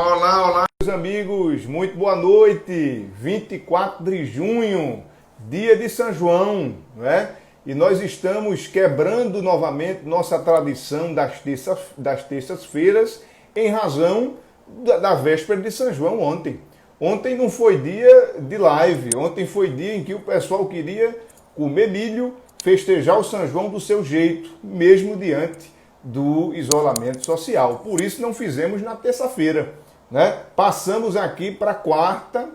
Olá, meus amigos, muito boa noite. 24 de junho, dia de São João, né? E nós estamos quebrando novamente nossa tradição das terças-feiras em razão da véspera de São João ontem. Ontem não foi dia de live, ontem foi dia em que o pessoal queria comer milho, festejar o São João do seu jeito, mesmo diante do isolamento social. Por isso não fizemos na terça-feira, né? Passamos aqui para quarta,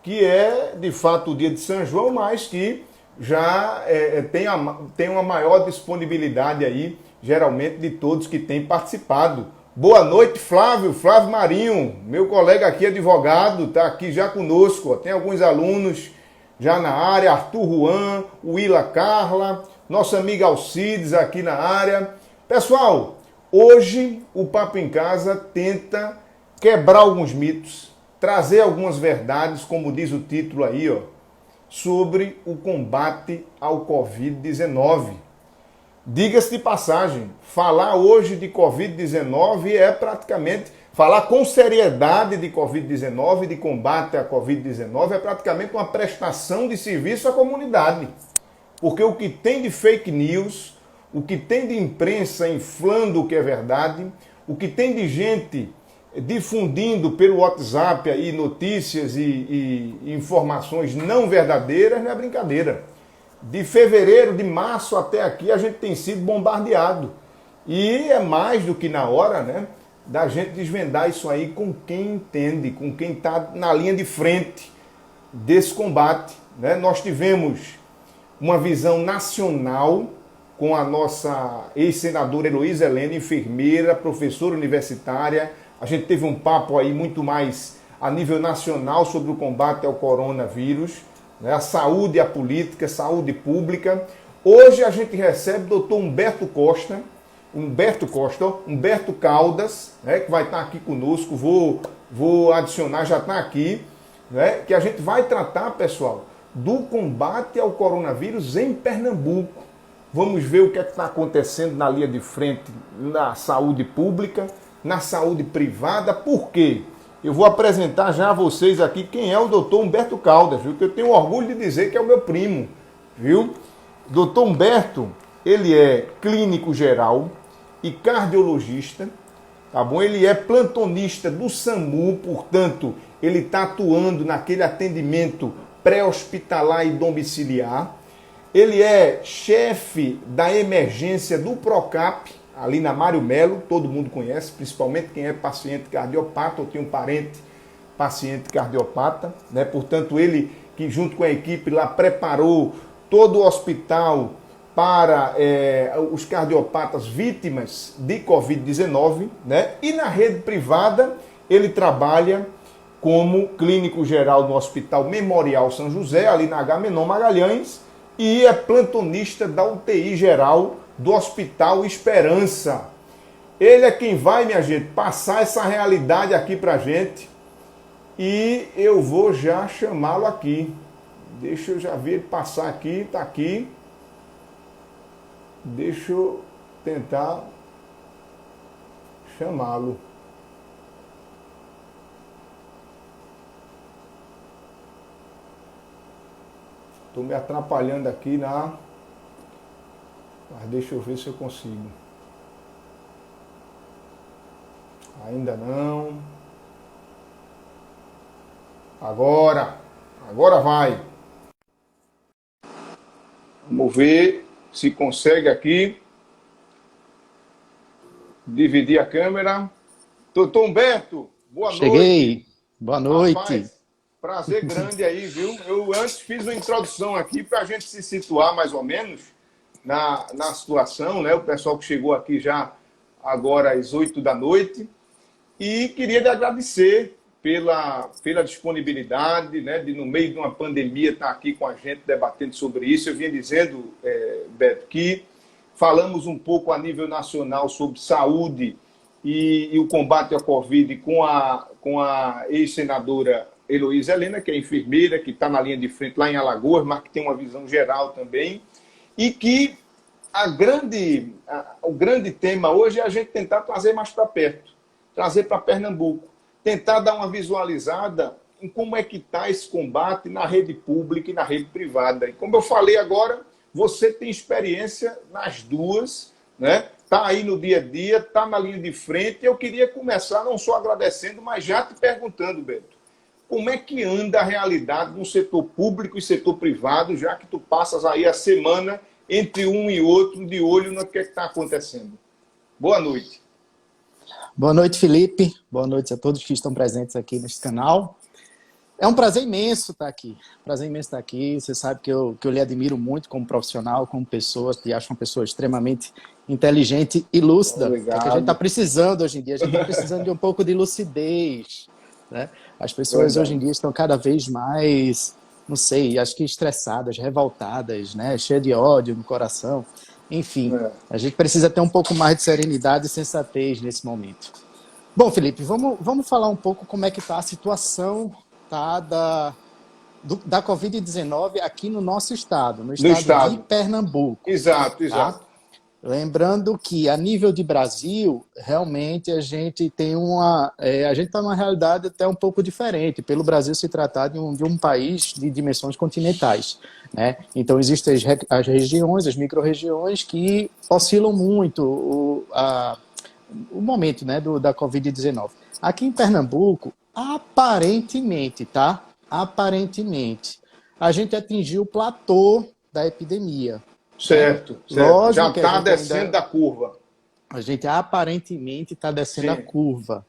que é de fato o dia de São João, mas que já tem uma maior disponibilidade aí, geralmente, de todos que têm participado. Boa noite, Flávio Marinho, meu colega aqui, advogado, está aqui já conosco. Ó. Tem alguns alunos já na área, Arthur Juan, Willa Carla, nossa amiga Alcides aqui na área. Pessoal, hoje o Papo em Casa tenta quebrar alguns mitos, trazer algumas verdades, como diz o título aí, ó, sobre o combate ao Covid-19. Diga-se de passagem, falar hoje de Covid-19 é praticamente, falar com seriedade de Covid-19, de combate à Covid-19, é praticamente uma prestação de serviço à comunidade. Porque o que tem de fake news, o que tem de imprensa inflando o que é verdade, o que tem de gente difundindo pelo WhatsApp aí notícias e informações não verdadeiras, não é brincadeira. De fevereiro, de março até aqui, a gente tem sido bombardeado. E é mais do que na hora, né, da gente desvendar isso aí com quem entende, com quem está na linha de frente desse combate, né? Nós tivemos uma visão nacional com a nossa ex-senadora Heloísa Helena, enfermeira, professora universitária. A gente teve um papo aí muito mais a nível nacional sobre o combate ao coronavírus, né? A saúde e a política, saúde pública. Hoje a gente recebe o doutor Humberto Caldas, né? Que vai estar aqui conosco, vou adicionar, já está aqui, né? Que a gente vai tratar, pessoal, do combate ao coronavírus em Pernambuco. Vamos ver o que é que está acontecendo na linha de frente na saúde pública, na saúde privada. Por quê? Eu vou apresentar já a vocês aqui quem é o doutor Humberto Caldas, viu? Que eu tenho orgulho de dizer que é o meu primo, viu? Doutor Humberto, ele é clínico geral e cardiologista, tá bom? Ele é plantonista do SAMU, portanto, ele está atuando naquele atendimento pré-hospitalar e domiciliar. Ele é chefe da emergência do Procap, ali na Mário Melo, todo mundo conhece, principalmente quem é paciente cardiopata ou tem um parente paciente cardiopata, né? Portanto, ele que junto com a equipe lá preparou todo o hospital para os cardiopatas vítimas de Covid-19, né? E na rede privada, ele trabalha como clínico geral no Hospital Memorial São José, ali na Agamenon Magalhães, e é plantonista da UTI geral do Hospital Esperança. Ele é quem vai, minha gente, passar essa realidade aqui pra gente. E eu vou já chamá-lo aqui. Deixa eu já ver ele passar aqui, tá aqui. Deixa eu tentar chamá-lo. Estou me atrapalhando aqui mas deixa eu ver se eu consigo. Ainda não. Agora vai. Vamos ver se consegue aqui dividir a câmera. Doutor Humberto, boa noite. Cheguei. Boa noite. Rapaz, prazer grande aí, viu? Eu antes fiz uma introdução aqui para a gente se situar mais ou menos na situação, né? O pessoal que chegou aqui já agora às 8 da noite. E queria lhe agradecer pela disponibilidade, né? De no meio de uma pandemia estar aqui com a gente debatendo sobre isso. Eu vinha dizendo, Beto, que falamos um pouco a nível nacional sobre saúde e o combate à Covid com a ex-senadora Heloísa Helena, que é enfermeira, que está na linha de frente lá em Alagoas, mas que tem uma visão geral também. E que o grande tema hoje é a gente tentar trazer mais para perto, trazer para Pernambuco, tentar dar uma visualizada em como é que está esse combate na rede pública e na rede privada. E como eu falei agora, você tem experiência nas duas, né? Está aí no dia a dia, está na linha de frente. Eu queria começar não só agradecendo, mas já te perguntando, Beto, como é que anda a realidade no setor público e setor privado, já que tu passas aí a semana entre um e outro, de olho no que está acontecendo? Boa noite. Boa noite, Felipe. Boa noite a todos que estão presentes aqui neste canal. É um prazer imenso estar aqui. Prazer imenso estar aqui. Você sabe que eu lhe admiro muito como profissional, como pessoa, te acho uma pessoa extremamente inteligente e lúcida. Obrigado. É o que a gente está precisando hoje em dia. A gente está precisando de um pouco de lucidez, né? As pessoas hoje em dia estão cada vez mais, não sei, acho que estressadas, revoltadas, né? Cheias de ódio no coração. Enfim, a gente precisa ter um pouco mais de serenidade e sensatez nesse momento. Bom, Felipe, vamos falar um pouco como é que está a situação da Covid-19 aqui no nosso estado, no estado de Pernambuco. Exato, tá? exato. Lembrando que, a nível de Brasil, realmente a gente tem a gente está numa realidade até um pouco diferente, pelo Brasil se tratar de um país de dimensões continentais, né? Então, existem as regiões, as micro-regiões, que oscilam muito o momento, né, da Covid-19. Aqui em Pernambuco, aparentemente, tá? Aparentemente, a gente atingiu o platô da epidemia. Certo, certo. Lógico, já está descendo da curva. A gente aparentemente está descendo a curva.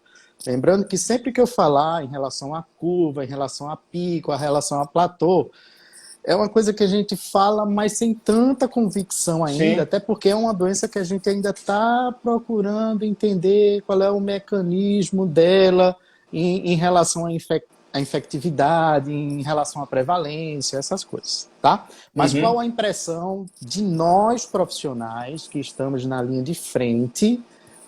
Lembrando que sempre que eu falar em relação à curva, em relação a pico, em relação a platô, é uma coisa que a gente fala, mas sem tanta convicção ainda, Sim. Até porque é uma doença que a gente ainda está procurando entender qual é o mecanismo dela em relação à infectividade, em relação à prevalência, essas coisas, tá? Mas qual a impressão de nós profissionais que estamos na linha de frente,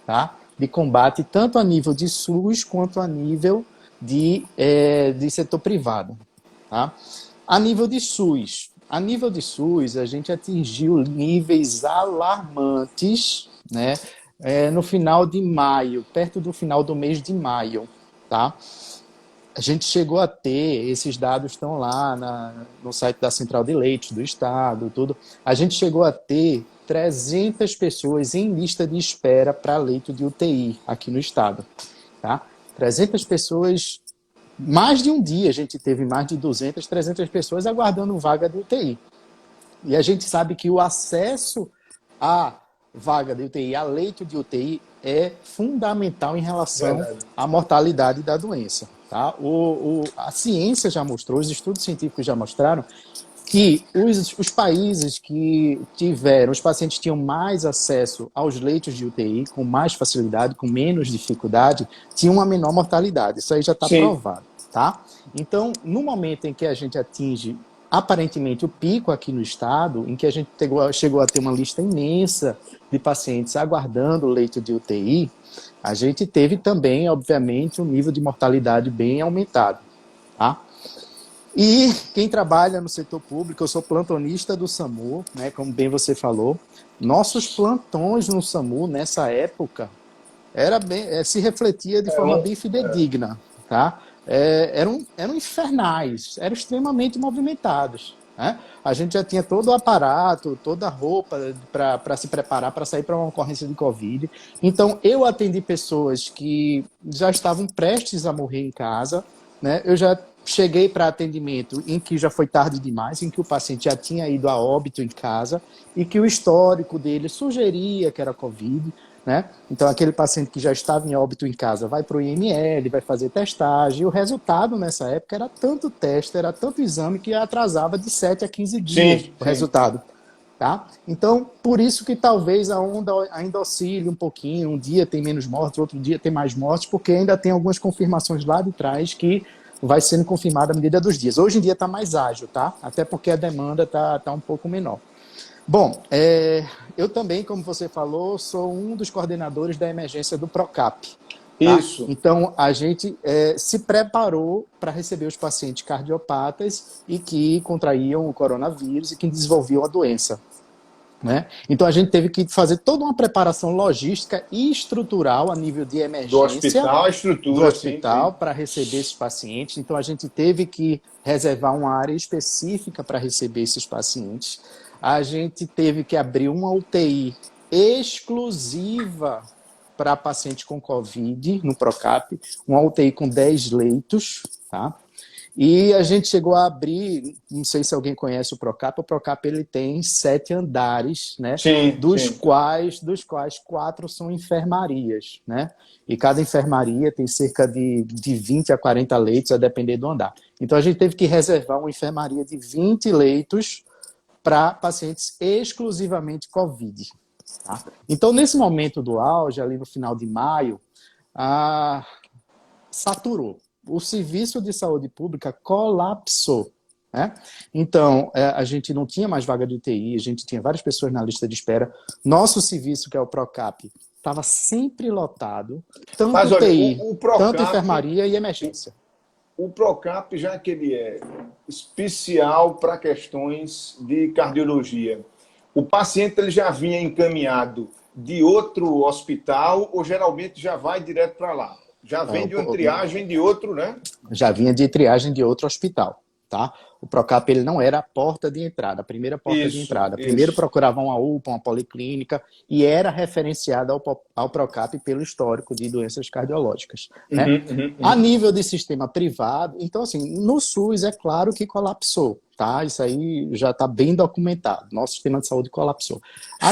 tá? De combate, tanto a nível de SUS quanto a nível de setor privado, tá? A nível de SUS, a gente atingiu níveis alarmantes, né? No final de maio, perto do final do mês de maio, tá? A gente chegou a ter, esses dados estão lá no site da Central de Leitos do Estado, tudo. A gente chegou a ter 300 pessoas em lista de espera para leito de UTI aqui no Estado, tá? 300 pessoas, mais de um dia a gente teve mais de 200, 300 pessoas aguardando vaga de UTI. E a gente sabe que o acesso à vaga de UTI, a leito de UTI, é fundamental em relação à mortalidade da doença. Tá? A ciência já mostrou, os estudos científicos já mostraram que os países que os pacientes tinham mais acesso aos leitos de UTI, com mais facilidade, com menos dificuldade, tinham uma menor mortalidade. Isso aí já está provado. Tá? Então, no momento em que a gente atinge, aparentemente, o pico aqui no estado, em que a gente chegou a ter uma lista imensa de pacientes aguardando o leito de UTI, a gente teve também, obviamente, um nível de mortalidade bem aumentado. Tá? E quem trabalha no setor público, eu sou plantonista do SAMU, né, como bem você falou, nossos plantões no SAMU, nessa época, se refletia de forma bem fidedigna. Tá? Eram infernais, eram extremamente movimentados. Né? A gente já tinha todo o aparato, toda a roupa para se preparar para sair para uma ocorrência de Covid. Então, eu atendi pessoas que já estavam prestes a morrer em casa. Né? Eu já cheguei para atendimento em que já foi tarde demais, em que o paciente já tinha ido a óbito em casa e que o histórico dele sugeria que era Covid. Né? Então, aquele paciente que já estava em óbito em casa vai para o IML, vai fazer testagem, e o resultado nessa época era tanto teste, era tanto exame que atrasava de 7 a 15 dias o resultado. Tá? Então, por isso que talvez a onda ainda oscile um pouquinho, um dia tem menos mortes, outro dia tem mais mortes, porque ainda tem algumas confirmações lá de trás que vai sendo confirmada à medida dos dias. Hoje em dia está mais ágil, tá? Até porque a demanda está um pouco menor. Bom, eu também, como você falou, sou um dos coordenadores da emergência do PROCAP. Tá? Isso. Então, a gente se preparou para receber os pacientes cardiopatas e que contraíam o coronavírus e que desenvolviam a doença. né? Então a gente teve que fazer toda uma preparação logística e estrutural a nível de Do emergência hospital, a do estrutura, sim, sim. hospital para receber esses pacientes. Então a gente teve que reservar uma área específica para receber esses pacientes. A gente teve que abrir uma UTI exclusiva para paciente com Covid no Procap, uma UTI com 10 leitos, tá? E a gente chegou a abrir, não sei se alguém conhece o Procap ele tem 7 andares, né? Sim, Dos sim. quais 4 são enfermarias, né? E cada enfermaria tem cerca de 20 a 40 leitos, a depender do andar. Então a gente teve que reservar uma enfermaria de 20 leitos para pacientes exclusivamente Covid. Tá? Então, nesse momento do auge, ali no final de maio, saturou. O serviço de saúde pública colapsou. Né? Então, a gente não tinha mais vaga de UTI, a gente tinha várias pessoas na lista de espera. Nosso serviço, que é o Procap, estava sempre lotado, tanto Mas olha, UTI, o tanto Procap, enfermaria e emergência. o Procap, já que ele é especial para questões de cardiologia, o paciente ele já vinha encaminhado de outro hospital ou geralmente já vai direto para lá? Já vem de uma triagem de outro, né? Já vinha de triagem de outro hospital. Tá? O Procap ele não era a porta de entrada, a primeira porta de Isso, entrada. Primeiro isso. procurava uma UPA, uma policlínica, e era referenciada ao Procap pelo histórico de doenças cardiológicas. Né? A nível de sistema privado, então assim, no SUS é claro que colapsou. Tá? Isso aí já está bem documentado. Nosso sistema de saúde colapsou.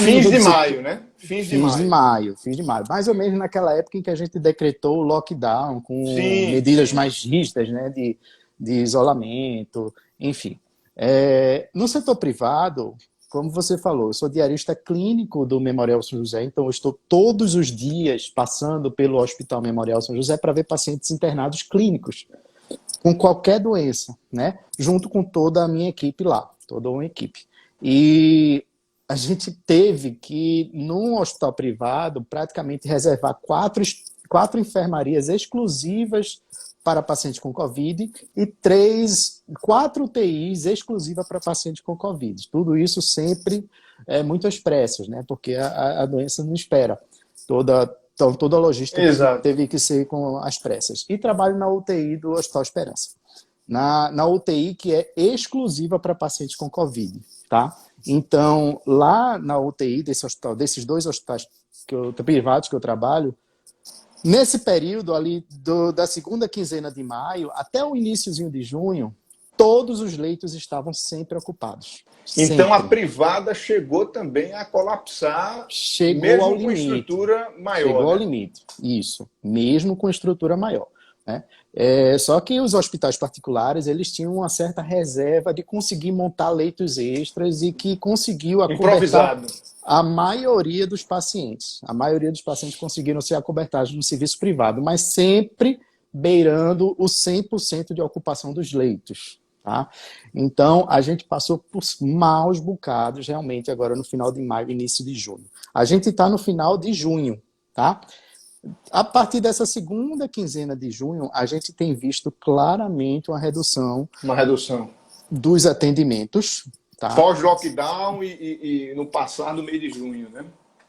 Fins de maio, né? Fins de maio. Fins de maio. Mais ou menos naquela época em que a gente decretou o lockdown, com Sim, medidas sim. mais rígidas, né, de isolamento, enfim. No setor privado, como você falou, eu sou diarista clínico do Memorial São José, então eu estou todos os dias passando pelo Hospital Memorial São José para ver pacientes internados clínicos, com qualquer doença, né? Junto com toda a minha equipe lá, toda uma equipe. E a gente teve que, num hospital privado, praticamente reservar quatro enfermarias exclusivas para pacientes com Covid e quatro UTIs exclusivas para pacientes com Covid. Tudo isso sempre muito às pressas, né? Porque a doença não espera. Toda a logística Exato. teve que ser com as pressas. E trabalho na UTI do Hospital Esperança. Na UTI que é exclusiva para pacientes com Covid, tá? Então, lá na UTI desses dois hospitais privados que eu trabalho, nesse período ali da segunda quinzena de maio até o iniciozinho de junho, todos os leitos estavam sempre ocupados. Então a Sempre. privada chegou também a colapsar, Chegou ao mesmo com limite. estrutura maior, Chegou ao né? limite. Isso. Mesmo com estrutura maior. Né? Só que os hospitais particulares, eles tinham uma certa reserva de conseguir montar leitos extras e que conseguiu acobertar Improvisado. a maioria dos pacientes. A maioria dos pacientes conseguiram ser acobertados no serviço privado, mas sempre beirando o 100% de ocupação dos leitos. Tá? Então, a gente passou por maus bocados, realmente, agora no final de maio, início de junho. A gente está no final de junho, tá? A partir dessa segunda quinzena de junho, a gente tem visto claramente uma redução Uma redução. dos atendimentos, tá? Pós-lockdown e no passar do mês de junho, né?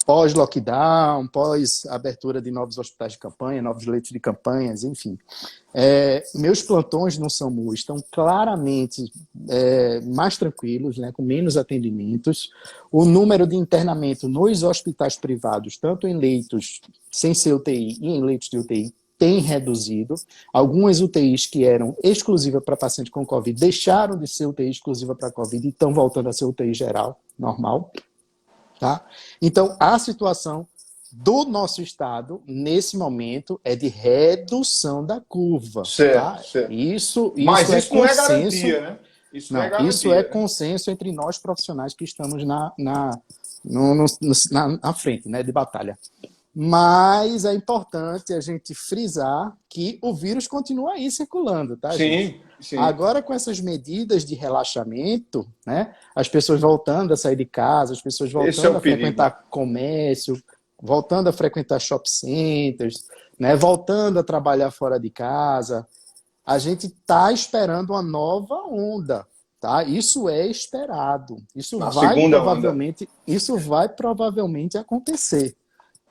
Pós-lockdown, pós-abertura de novos hospitais de campanha, novos leitos de campanhas, enfim. Meus plantões no SAMU estão claramente mais tranquilos, né, com menos atendimentos. O número de internamento nos hospitais privados, tanto em leitos sem ser UTI e em leitos de UTI, tem reduzido. Algumas UTIs que eram exclusivas para paciente com Covid deixaram de ser UTI exclusiva para Covid e estão voltando a ser UTI geral, normal. Tá? Então, a situação do nosso estado, nesse momento, é de redução da curva. Certo, Tá? certo. Isso Mas é isso não é consenso. garantia, né? Isso não é Não, garantia. isso é Né? consenso entre nós profissionais que estamos na frente, né, de batalha. Mas é importante a gente frisar que o vírus continua aí circulando, tá, gente? Sim, sim. Agora, com essas medidas de relaxamento, né, as pessoas voltando a sair de casa, as pessoas voltando a frequentar comércio, voltando a frequentar shopping centers, né, voltando a trabalhar fora de casa, a gente está esperando uma nova onda, tá? Isso é esperado. Na segunda onda. Isso vai provavelmente acontecer,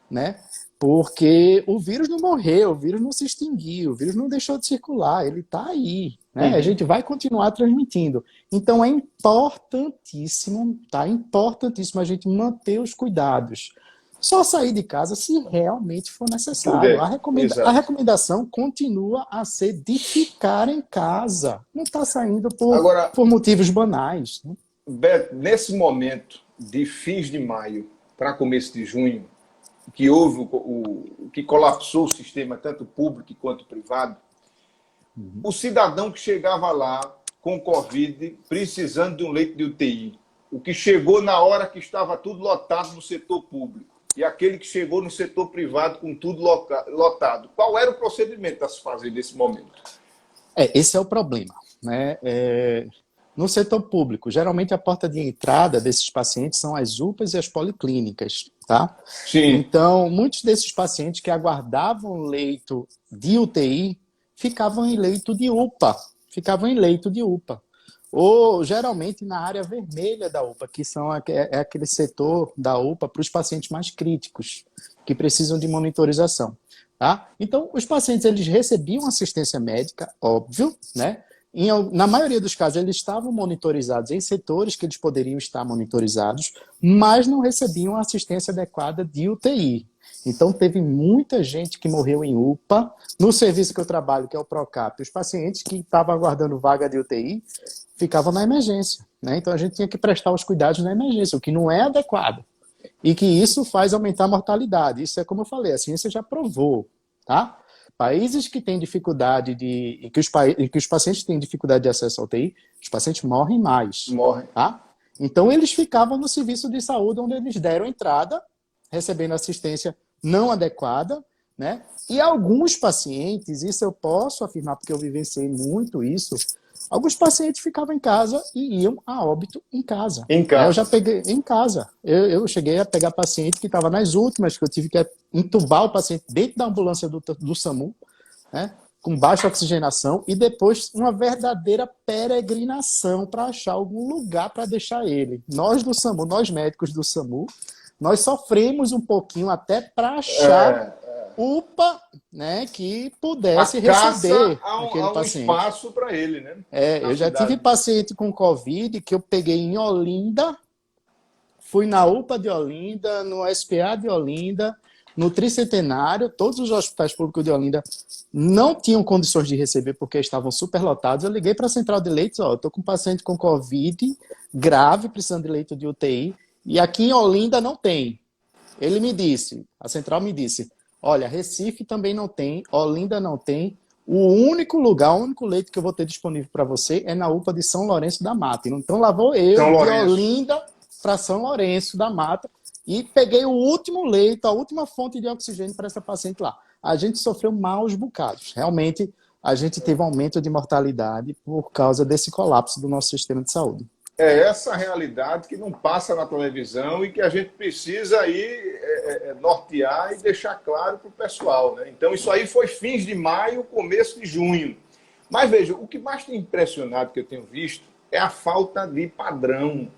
né? Porque o vírus não morreu, o vírus não se extinguiu, o vírus não deixou de circular, ele está aí, né? A gente vai continuar transmitindo. Então é importantíssimo, tá? Importantíssimo a gente manter os cuidados. Só sair de casa se realmente for necessário. A Exato. recomendação continua a ser de ficar em casa. Não está saindo Agora, por motivos banais, né? Beto, nesse momento de fins de maio para começo de junho, que houve que colapsou o sistema, tanto público quanto privado, o cidadão que chegava lá com Covid, precisando de um leito de UTI, o que chegou na hora que estava tudo lotado no setor público, e aquele que chegou no setor privado com tudo lotado, qual era o procedimento a se fazer nesse momento? Esse é o problema, né? No setor público, geralmente a porta de entrada desses pacientes são as UPAs e as policlínicas, tá? Sim. Então, muitos desses pacientes que aguardavam leito de UTI ficavam em leito de UPA, ou geralmente na área vermelha da UPA, que é aquele setor da UPA para os pacientes mais críticos, que precisam de monitorização, tá? Então, os pacientes eles recebiam assistência médica, óbvio, né? Na maioria dos casos, eles estavam monitorizados em setores que eles poderiam estar monitorizados, mas não recebiam a assistência adequada de UTI. Então, teve muita gente que morreu em UPA. No serviço que eu trabalho, que é o PROCAP, os pacientes que estavam aguardando vaga de UTI ficavam na emergência, né? Então, a gente tinha que prestar os cuidados na emergência, o que não é adequado. E que isso faz aumentar a mortalidade. Isso é como eu falei, a ciência já provou, tá? Países que têm dificuldade em que os pacientes têm dificuldade de acesso à UTI, os pacientes morrem mais. Tá? Então, eles ficavam no serviço de saúde onde eles deram entrada, recebendo assistência não adequada, né? E alguns pacientes, isso eu posso afirmar porque eu vivenciei muito isso, alguns pacientes ficavam em casa e iam a óbito em casa. Em casa. Eu já peguei em casa. Eu cheguei a pegar paciente que estava nas últimas, que eu tive que entubar o paciente dentro da ambulância do SAMU, né, com baixa oxigenação, e depois uma verdadeira peregrinação para achar algum lugar para deixar ele. Nós do SAMU, nós médicos do SAMU, nós sofremos um pouquinho até para achar UPA, né, que pudesse receber aquele paciente. Um espaço para ele, né? Eu já tive paciente com Covid que eu peguei em Olinda, fui na UPA de Olinda, no SPA de Olinda, no Tricentenário, todos os hospitais públicos de Olinda não tinham condições de receber porque estavam superlotados. Eu liguei para a central de leitos, eu estou com um paciente com Covid grave, precisando de leito de UTI, e aqui em Olinda não tem. Ele me disse, a central me disse, olha, Recife também não tem, Olinda não tem, o único lugar, o único leito que eu vou ter disponível para você é na UPA de São Lourenço da Mata. Então lá vou eu, de Olinda para São Lourenço da Mata, e peguei o último leito, a última fonte de oxigênio para essa paciente lá. A gente sofreu maus bocados. Realmente, a gente teve um aumento de mortalidade por causa desse colapso do nosso sistema de saúde. É essa realidade que não passa na televisão e que a gente precisa aí nortear e deixar claro para o pessoal, né? Então, isso aí foi fins de maio, começo de junho. Mas, veja, o que mais tem impressionado que eu tenho visto é a falta de padrão,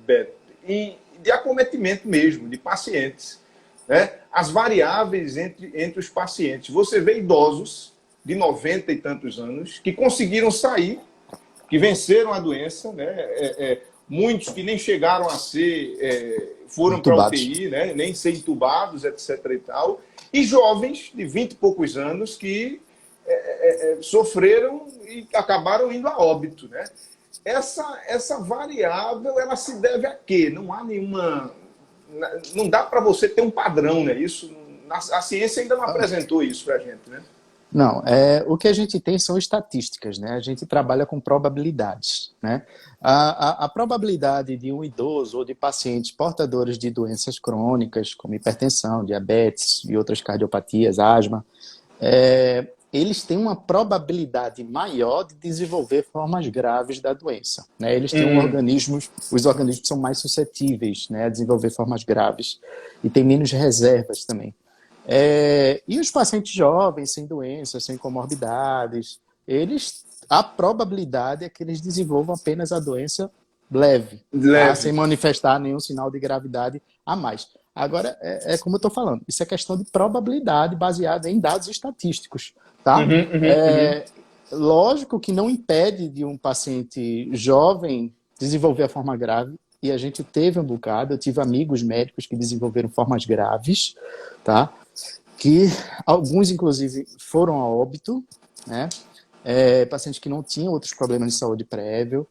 Beto, e de acometimento mesmo, de pacientes, né? As variáveis entre os pacientes. Você vê idosos de 90 e tantos anos que conseguiram sair, que venceram a doença, né? Muitos que nem chegaram a ser, foram para a UTI, né? Nem ser entubados, etc. e tal. E jovens de 20 e poucos anos que sofreram e acabaram indo a óbito, né? Essa variável, ela se deve a quê? Não há nenhuma... Não dá para você ter um padrão, né? Isso, a ciência ainda não apresentou isso para a gente, né? Não, o que a gente tem são estatísticas, né? A gente trabalha com probabilidades, né? A probabilidade de um idoso ou de pacientes portadores de doenças crônicas, como hipertensão, diabetes e outras cardiopatias, asma, eles têm uma probabilidade maior de desenvolver formas graves da doença, né? Eles têm os organismos são mais suscetíveis, né, a desenvolver formas graves e têm menos reservas também. E os pacientes jovens, sem doenças, sem comorbidades, a probabilidade é que eles desenvolvam apenas a doença leve, tá? Leve. Sem manifestar nenhum sinal de gravidade a mais. Agora, como eu estou falando, isso é questão de probabilidade baseada em dados estatísticos, tá? Uhum. Lógico que não impede de um paciente jovem desenvolver a forma grave, e a gente teve um bocado, eu tive amigos médicos que desenvolveram formas graves, tá? Que alguns, inclusive, foram a óbito, né? Pacientes que não tinham outros problemas de saúde prévio,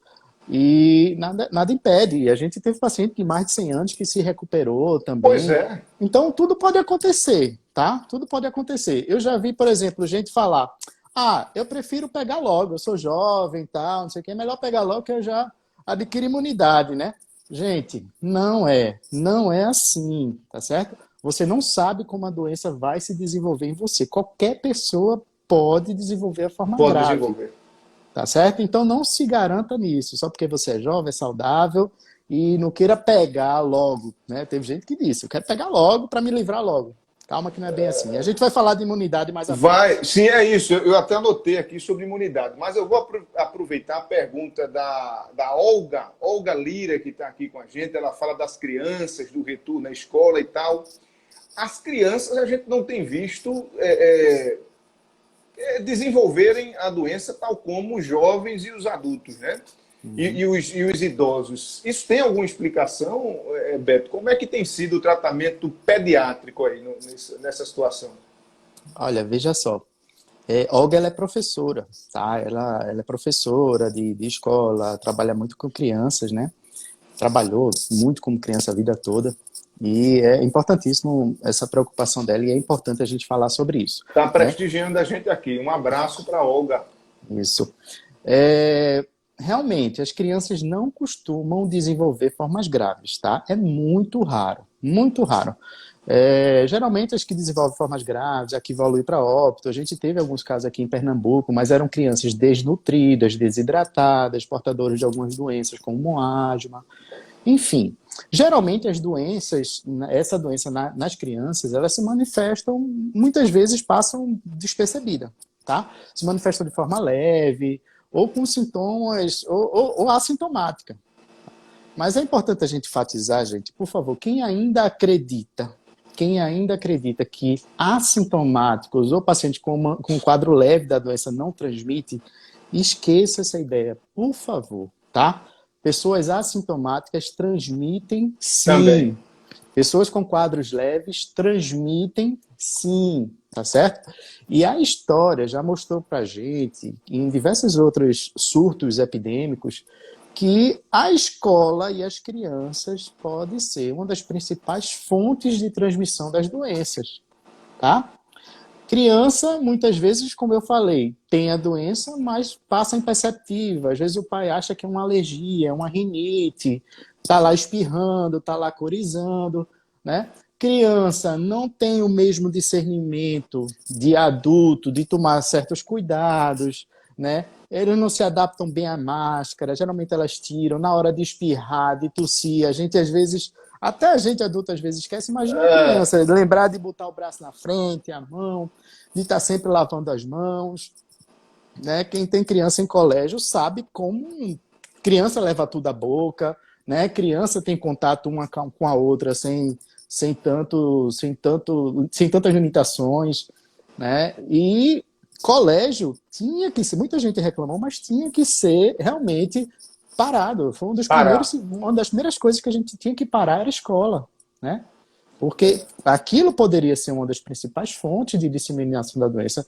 e nada impede. E a gente teve paciente de mais de 100 anos que se recuperou Pois também. é. Então, tudo pode acontecer, tá? Tudo pode acontecer. Eu já vi, por exemplo, gente falar: eu prefiro pegar logo, eu sou jovem, tal, não sei o que, é melhor pegar logo que eu já adquiro imunidade, né? Gente, não é assim, tá certo? Você não sabe como a doença vai se desenvolver em você. Qualquer pessoa pode desenvolver a forma Pode grave. desenvolver. Tá certo? Então não se garanta nisso, só porque você é jovem, é saudável e não queira pegar logo, né? Teve gente que disse: eu quero pegar logo para me livrar logo. Calma que não é bem assim. A gente vai falar de imunidade mais à frente. Vai, sim, é isso. Eu até anotei aqui sobre imunidade, mas eu vou aproveitar a pergunta da Olga Lira, que está aqui com a gente. Ela fala das crianças, do retorno à escola e tal. As crianças a gente não tem visto desenvolverem a doença tal como os jovens e os adultos, né? Uhum. E os idosos. Isso tem alguma explicação, Beto? Como é que tem sido o tratamento pediátrico aí nessa situação? Olha, veja só. Olga, ela é professora, tá? Ela é professora de escola, trabalha muito com crianças, né? Trabalhou muito como criança a vida toda. E é importantíssimo essa preocupação dela e é importante a gente falar sobre isso, Está né? prestigiando a gente aqui. Um abraço para a Olga. Isso. Realmente, as crianças não costumam desenvolver formas graves, tá? É muito raro, muito raro. Geralmente, as que desenvolvem formas graves, a que evoluem para óbito, a gente teve alguns casos aqui em Pernambuco, mas eram crianças desnutridas, desidratadas, portadoras de algumas doenças, como asma, enfim. Geralmente, as doenças, essa doença nas crianças, elas se manifestam, muitas vezes passam despercebida, tá? Se manifestam de forma leve, ou com sintomas, ou assintomática. Mas é importante a gente enfatizar, gente, por favor, quem ainda acredita que assintomáticos ou pacientes com um quadro leve da doença não transmite, esqueça essa ideia, por favor, tá? Pessoas assintomáticas transmitem sim. Também. Pessoas com quadros leves transmitem sim, tá certo? E a história já mostrou pra gente, em diversos outros surtos epidêmicos, que a escola e as crianças podem ser uma das principais fontes de transmissão das doenças, tá? Criança, muitas vezes, como eu falei, tem a doença, mas passa imperceptível. Às vezes o pai acha que é uma alergia, é uma rinite, tá lá espirrando, tá lá corizando, né? Criança não tem o mesmo discernimento de adulto, de tomar certos cuidados, né? Eles não se adaptam bem à máscara, geralmente elas tiram na hora de espirrar, de tossir. A gente, às vezes, até a gente adulto, às vezes, esquece. Imagina a É, criança, lembrar de botar o braço na frente, a mão, de estar sempre lavando as mãos, né? Quem tem criança em colégio sabe como criança leva tudo à boca, né? Criança tem contato uma com a outra sem tantas limitações, né? E colégio tinha que ser, muita gente reclamou, mas tinha que ser realmente parado. Foi parar. uma das primeiras coisas que a gente tinha que parar era a escola, né? Porque aquilo poderia ser uma das principais fontes de disseminação da doença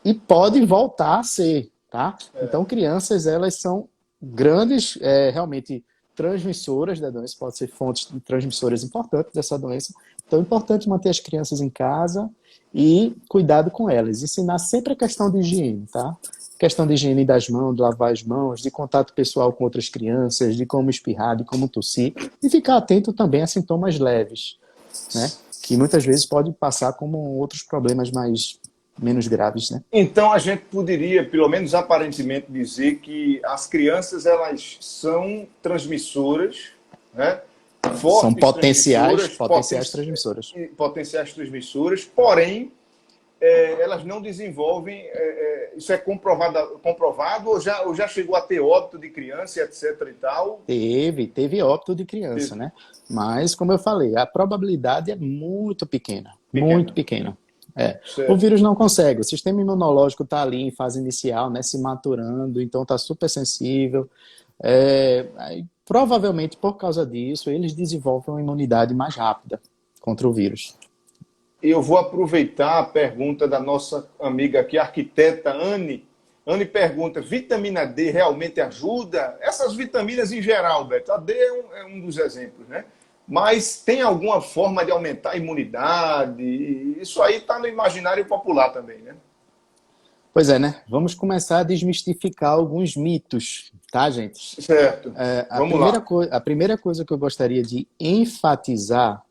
e pode voltar a ser, tá? Então, crianças, elas são grandes, realmente, transmissoras da doença, pode ser fontes transmissoras importantes dessa doença. Então, é importante manter as crianças em casa e cuidado com elas. Ensinar sempre a questão de higiene, tá? Questão de higiene das mãos, de lavar as mãos, de contato pessoal com outras crianças, de como espirrar, de como tossir, e ficar atento também a sintomas leves, né? Que muitas vezes pode passar como outros problemas menos graves, né? Então a gente poderia, pelo menos aparentemente, dizer que as crianças elas são transmissoras, né? São Fortes transmissoras, potenciais transmissoras. potenciais transmissoras, porém elas não desenvolvem, isso é comprovado ou já chegou a ter óbito de criança, etc e tal? Teve óbito de criança, né? Mas, como eu falei, a probabilidade é muito pequena, muito Pequena. pequena. O Certo. vírus não consegue, o sistema imunológico está ali em fase inicial, né, se maturando, então está super sensível. Aí, provavelmente, por causa disso, eles desenvolvem uma imunidade mais rápida contra o vírus. Eu vou aproveitar a pergunta da nossa amiga aqui, a arquiteta Anne. Anne pergunta, vitamina D realmente ajuda? Essas vitaminas em geral, Beto, a D é um dos exemplos, né? Mas tem alguma forma de aumentar a imunidade? Isso aí está no imaginário popular também, né? Pois é, né? Vamos começar a desmistificar alguns mitos, tá, gente? Certo. Vamos lá. A primeira coisa que eu gostaria de enfatizar: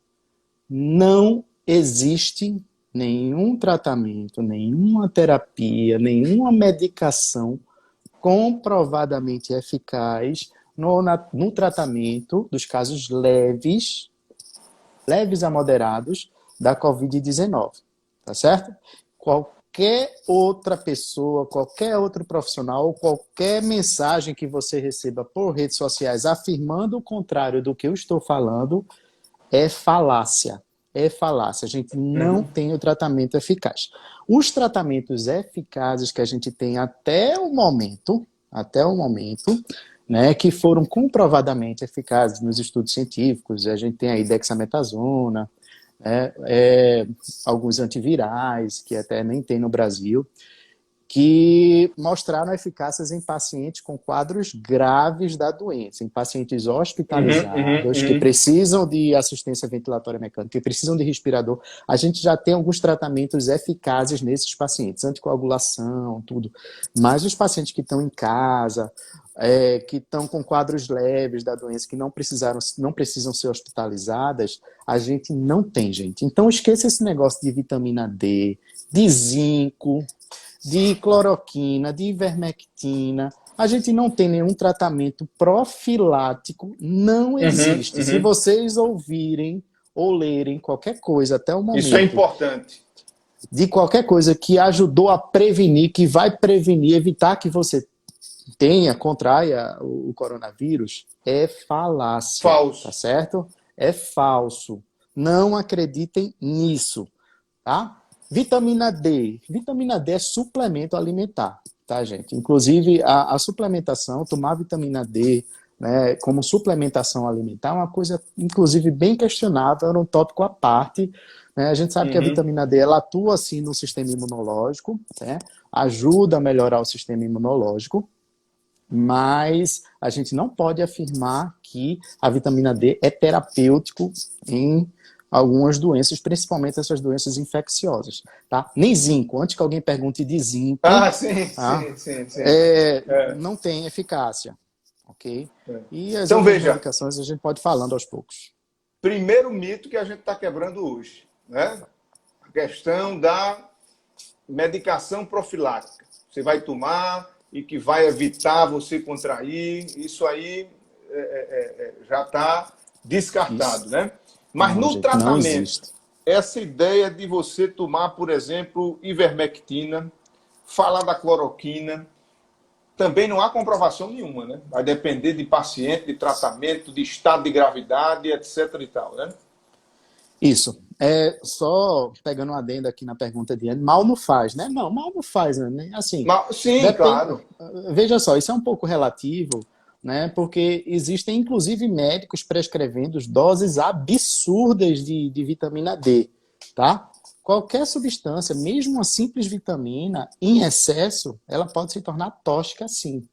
não existe nenhum tratamento, nenhuma terapia, nenhuma medicação comprovadamente eficaz no tratamento dos casos leves a moderados da Covid-19, tá certo? Qualquer outra pessoa, qualquer outro profissional, qualquer mensagem que você receba por redes sociais afirmando o contrário do que eu estou falando é falácia. É falácia. A gente não tem o tratamento eficaz. Os tratamentos eficazes que a gente tem até o momento, né, que foram comprovadamente eficazes nos estudos científicos, a gente tem aí dexametasona, alguns antivirais, que até nem tem no Brasil, que mostraram eficácias em pacientes com quadros graves da doença, em pacientes hospitalizados, que precisam de assistência ventilatória mecânica, que precisam de respirador. A gente já tem alguns tratamentos eficazes nesses pacientes, anticoagulação, tudo. Mas os pacientes que estão em casa, que estão com quadros leves da doença, que não precisam ser hospitalizadas, a gente não tem, gente. Então esqueça esse negócio de vitamina D, de zinco, de cloroquina, de ivermectina. A gente não tem nenhum tratamento profilático, não existe. Se vocês ouvirem ou lerem qualquer coisa até o Isso é momento, importante. de qualquer coisa que ajudou a prevenir, que vai prevenir, evitar que você contraia o coronavírus, é falácia, Falso. tá certo? É falso. Não acreditem nisso, tá? Vitamina D. Vitamina D é suplemento alimentar, tá, gente? Inclusive, a suplementação, tomar vitamina D, né, como suplementação alimentar é uma coisa, inclusive, bem questionável, era um tópico à parte, né? A gente sabe que a vitamina D, ela atua, assim, no sistema imunológico, né? Ajuda a melhorar o sistema imunológico, mas a gente não pode afirmar que a vitamina D é terapêutico em algumas doenças, principalmente essas doenças infecciosas, tá? Nem zinco. Antes que alguém pergunte de zinco, Sim, tá? sim. Não tem eficácia, ok? E as Então, outras veja, medicações a gente pode ir falando aos poucos. primeiro mito que a gente está quebrando hoje, né? A questão da medicação profilática. Você vai tomar e que vai evitar você contrair, isso aí já está descartado, Isso. né? Mas Não, no gente, não tratamento, existe. essa ideia de você tomar, por exemplo, ivermectina, falar da cloroquina, também não há comprovação nenhuma, né? Vai depender de paciente, de tratamento, de estado de gravidade, etc e tal, né? Isso. Só pegando um adendo aqui na pergunta de Anne, mal não faz, né? Não, mal não faz, né? Assim, Mas, sim, depende. claro. Veja só, isso é um pouco relativo, né? Porque existem, inclusive, médicos prescrevendo doses absurdas de vitamina D, tá? Qualquer substância, mesmo uma simples vitamina, em excesso, ela pode se tornar tóxica, sim.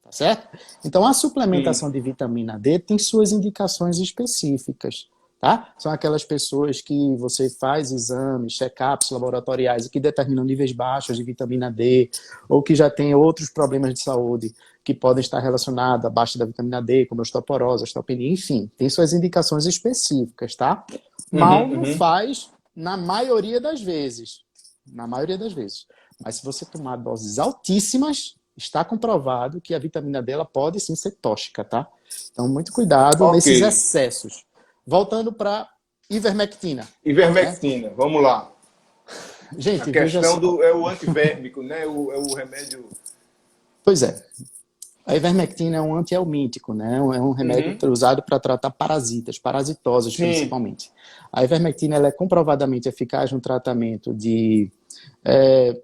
Tá certo? Então, a Sim. suplementação de vitamina D tem suas indicações específicas, tá? São aquelas pessoas que você faz exames, check-ups laboratoriais e que determinam níveis baixos de vitamina D, ou que já tem outros problemas de saúde que podem estar relacionados à baixa da vitamina D, como osteoporose, osteopenia, enfim, tem suas indicações específicas, tá? Mal não faz na maioria das vezes. Na maioria das vezes. Mas se você tomar doses altíssimas, está comprovado que a vitamina D ela pode sim ser tóxica, tá? Então, muito cuidado Ok. nesses excessos. Voltando para ivermectina. Né? Ivermectina, vamos lá. A Gente, veja questão só. do é o antivérmico, né? É o remédio. Pois é, a ivermectina é um antihelmíntico, né? É um remédio Uhum. usado para tratar parasitas, parasitosas Sim. principalmente. A ivermectina ela é comprovadamente eficaz no tratamento de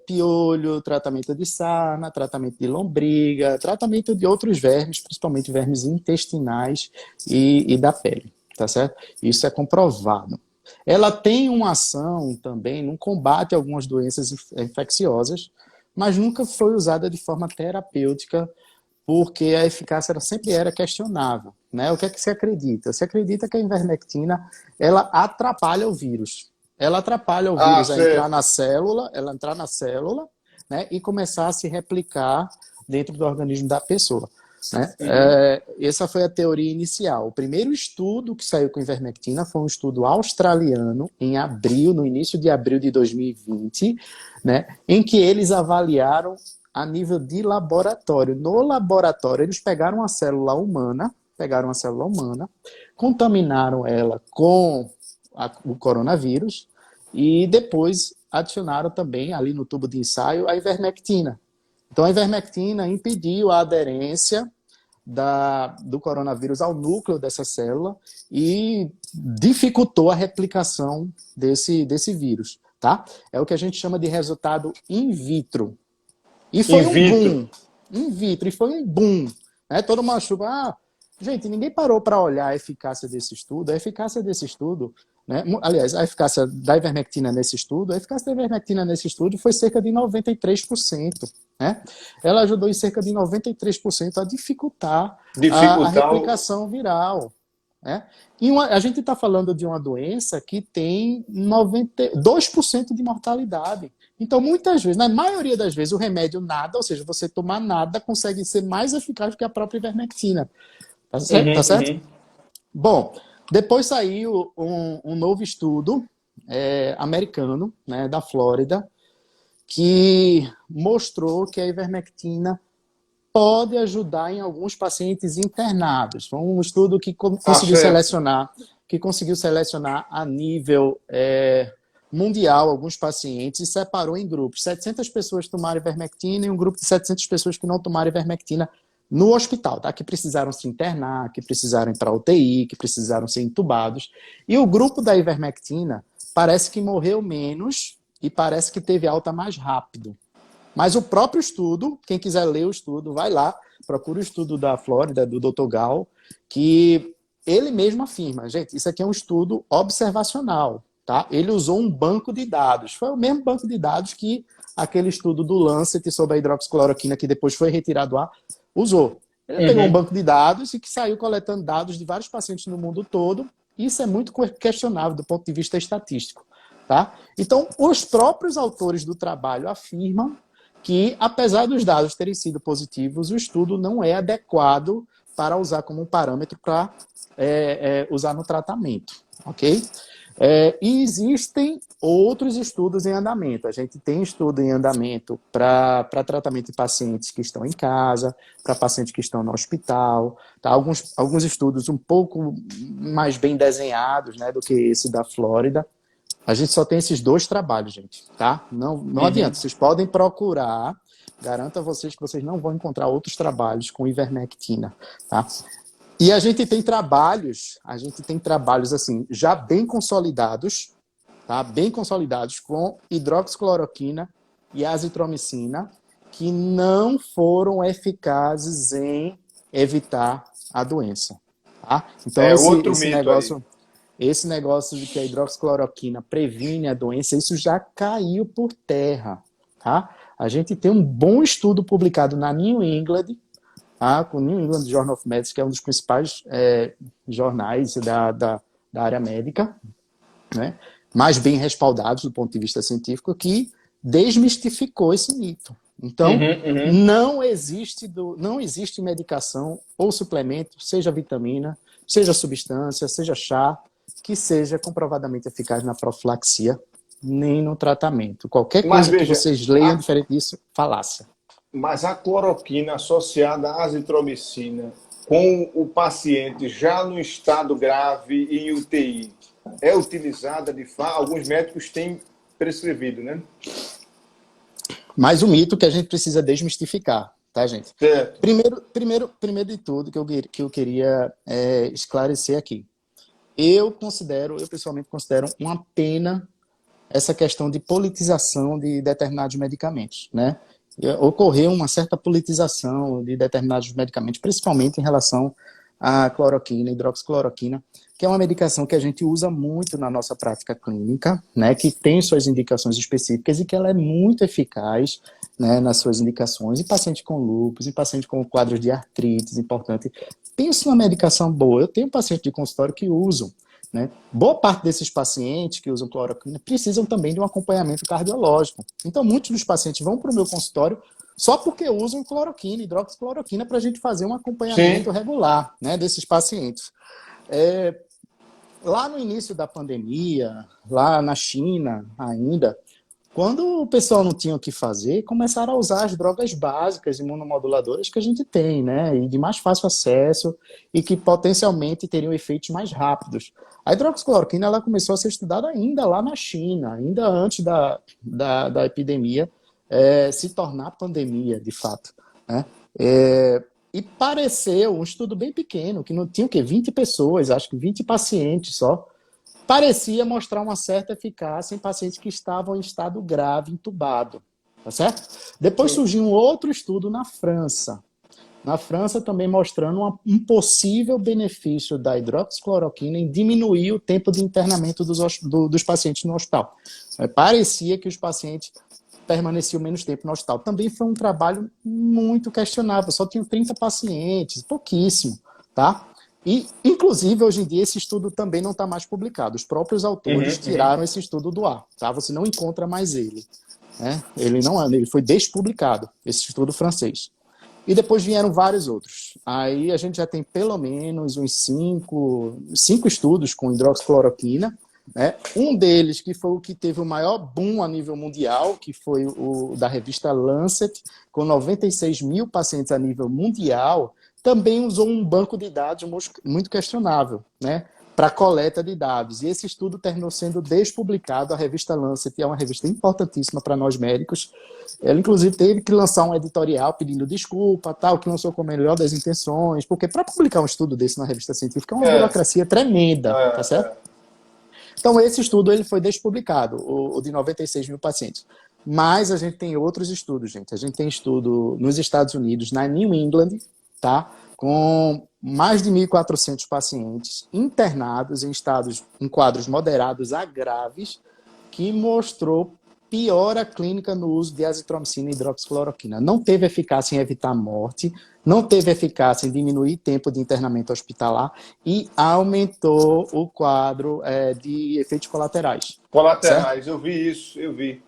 piolho, tratamento de sarna, tratamento de lombriga, tratamento de outros vermes, principalmente vermes intestinais e da pele, tá certo? Isso é comprovado. Ela tem uma ação também no combate a algumas doenças infecciosas, mas nunca foi usada de forma terapêutica porque a eficácia sempre era questionável, né? O que é que se acredita? Se acredita que a ivermectina ela atrapalha o vírus. Ela atrapalha o Ah, vírus a entrar certo. na célula, ela entrar na célula, né? E começar a se replicar dentro do organismo da pessoa. Né? Uhum. Essa foi a teoria inicial. O primeiro estudo que saiu com ivermectina foi um estudo australiano, em abril, no início de abril de 2020, né? Em que eles avaliaram a nível de laboratório. No laboratório, eles pegaram uma célula humana, contaminaram ela com o coronavírus e depois adicionaram também ali no tubo de ensaio a ivermectina. Então a ivermectina impediu a aderência do coronavírus ao núcleo dessa célula e dificultou a replicação desse vírus. Tá? É o que a gente chama de resultado in vitro. E In foi um vitro. boom. In vitro, e foi um boom. Né? Todo mundo achou, gente, ninguém parou para olhar a eficácia desse estudo. A eficácia desse estudo, né? Aliás, a eficácia da ivermectina nesse estudo, a eficácia da ivermectina nesse estudo foi cerca de 93%. Né? Ela ajudou em cerca de 93% a dificultar a Dificultar o. replicação viral. Né? A gente está falando de uma doença que tem 2% de mortalidade. Então, muitas vezes, na maioria das vezes, o remédio nada, ou seja, você tomar nada, consegue ser mais eficaz do que a própria ivermectina. Tá certo? Tá Uhum, certo? uhum. Bom, depois saiu um novo estudo americano, né, da Flórida, que mostrou que a ivermectina pode ajudar em alguns pacientes internados. Foi um estudo Ah, certo. que conseguiu selecionar a nível mundial alguns pacientes e separou em grupos. 700 pessoas tomaram ivermectina e um grupo de 700 pessoas que não tomaram ivermectina no hospital, tá? Que precisaram se internar, que precisaram ir para UTI, que precisaram ser entubados. E o grupo da ivermectina parece que morreu menos e parece que teve alta mais rápido. Mas o próprio estudo, quem quiser ler o estudo, vai lá, procura o estudo da Flórida, do Dr. Gall, que ele mesmo afirma, gente, isso aqui é um estudo observacional, tá? Ele usou um banco de dados. Foi o mesmo banco de dados que aquele estudo do Lancet sobre a hidroxicloroquina, que depois foi retirado do ar, usou. Ele pegou um Uhum. banco de dados e que saiu coletando dados de vários pacientes no mundo todo. Isso é muito questionável do ponto de vista estatístico. Tá? Então, os próprios autores do trabalho afirmam que, apesar dos dados terem sido positivos, o estudo não é adequado para usar como um parâmetro para usar no tratamento, ok? E existem outros estudos em andamento. A gente tem estudo em andamento para tratamento de pacientes que estão em casa, para pacientes que estão no hospital, tá? Alguns estudos um pouco mais bem desenhados, né, do que esse da Flórida. A gente só tem esses dois trabalhos, gente, tá? Não adianta, Uhum. vocês podem procurar, garanto a vocês que vocês não vão encontrar outros trabalhos com ivermectina, tá? E a gente tem trabalhos assim, já bem consolidados, tá? Bem consolidados com hidroxicloroquina e azitromicina, que não foram eficazes em evitar a doença, tá? Então É outro mito aí. esse negócio de que a hidroxicloroquina previne a doença, isso já caiu por terra, tá? A gente tem um bom estudo publicado na New England, tá? Com o New England Journal of Medicine, que é um dos principais jornais da área médica, né? Mais bem respaldados do ponto de vista científico, que desmistificou esse mito. Então, Uhum, uhum. não existe medicação ou suplemento, seja vitamina, seja substância, seja chá, que seja comprovadamente eficaz na profilaxia, nem no tratamento. Qualquer Mas coisa que veja, vocês leiam a, diferente disso, falácia. mas a cloroquina associada à azitromicina com o paciente já no estado grave em UTI é utilizada de fato? Alguns médicos têm prescrevido, né? Mas o mito que a gente precisa desmistificar, tá, gente? Certo. Primeiro de tudo que eu queria esclarecer aqui. Eu pessoalmente considero uma pena essa questão de politização de determinados medicamentos, né? Ocorreu uma certa politização de determinados medicamentos, principalmente em relação à cloroquina, hidroxicloroquina, que é uma medicação que a gente usa muito na nossa prática clínica, né? Que tem suas indicações específicas e que ela é muito eficaz, né, nas suas indicações, em paciente com lúpus, em paciente com quadros de artrite, importante. Pensa numa medicação boa. Eu tenho paciente de consultório que usam, né? Boa parte desses pacientes que usam cloroquina precisam também de um acompanhamento cardiológico. Então, muitos dos pacientes vão para o meu consultório só porque usam cloroquina, hidroxicloroquina, para a gente fazer um acompanhamento regular, né, desses pacientes. Lá no início da pandemia, lá na China ainda, quando o pessoal não tinha o que fazer, começaram a usar as drogas básicas imunomoduladoras que a gente tem, né? E de mais fácil acesso e que potencialmente teriam efeitos mais rápidos. A hidroxicloroquina ela começou a ser estudada ainda lá na China, ainda antes da epidemia se tornar pandemia, de fato, né? E pareceu um estudo bem pequeno, que não tinha o quê? 20 pessoas, acho que 20 pacientes só, parecia mostrar uma certa eficácia em pacientes que estavam em estado grave, entubado, tá certo? Depois surgiu um outro estudo na França. Na França também mostrando um possível benefício da hidroxicloroquina em diminuir o tempo de internamento dos pacientes no hospital. Parecia que os pacientes permaneciam menos tempo no hospital. Também foi um trabalho muito questionável, só tinham 30 pacientes, pouquíssimo, tá? E, inclusive, hoje em dia, esse estudo também não está mais publicado. Os próprios autores tiraram esse estudo do ar, tá? Você não encontra mais ele, né? Ele foi despublicado, esse estudo francês. E depois vieram vários outros. Aí a gente já tem pelo menos uns cinco estudos com hidroxicloroquina, né? Um deles, que foi o que teve o maior boom a nível mundial, que foi o da revista Lancet, com 96 mil pacientes a nível mundial, também usou um banco de dados muito questionável, né, para coleta de dados. E esse estudo terminou sendo despublicado. A revista Lancet é uma revista importantíssima para nós médicos. Ela, inclusive, teve que lançar um editorial pedindo desculpa, tal, que lançou com a melhor das intenções, porque para publicar um estudo desse na revista científica é uma burocracia tremenda, tá certo? Então, esse estudo ele foi despublicado, o de 96 mil pacientes. Mas a gente tem outros estudos, gente. A gente tem estudo nos Estados Unidos, na New England, tá? Com mais de 1.400 pacientes internados em quadros moderados a graves, que mostrou piora clínica no uso de azitromicina e hidroxicloroquina. Não teve eficácia em evitar morte, não teve eficácia em diminuir tempo de internamento hospitalar e aumentou o quadro de efeitos colaterais. Colaterais, certo? Eu vi isso, eu vi.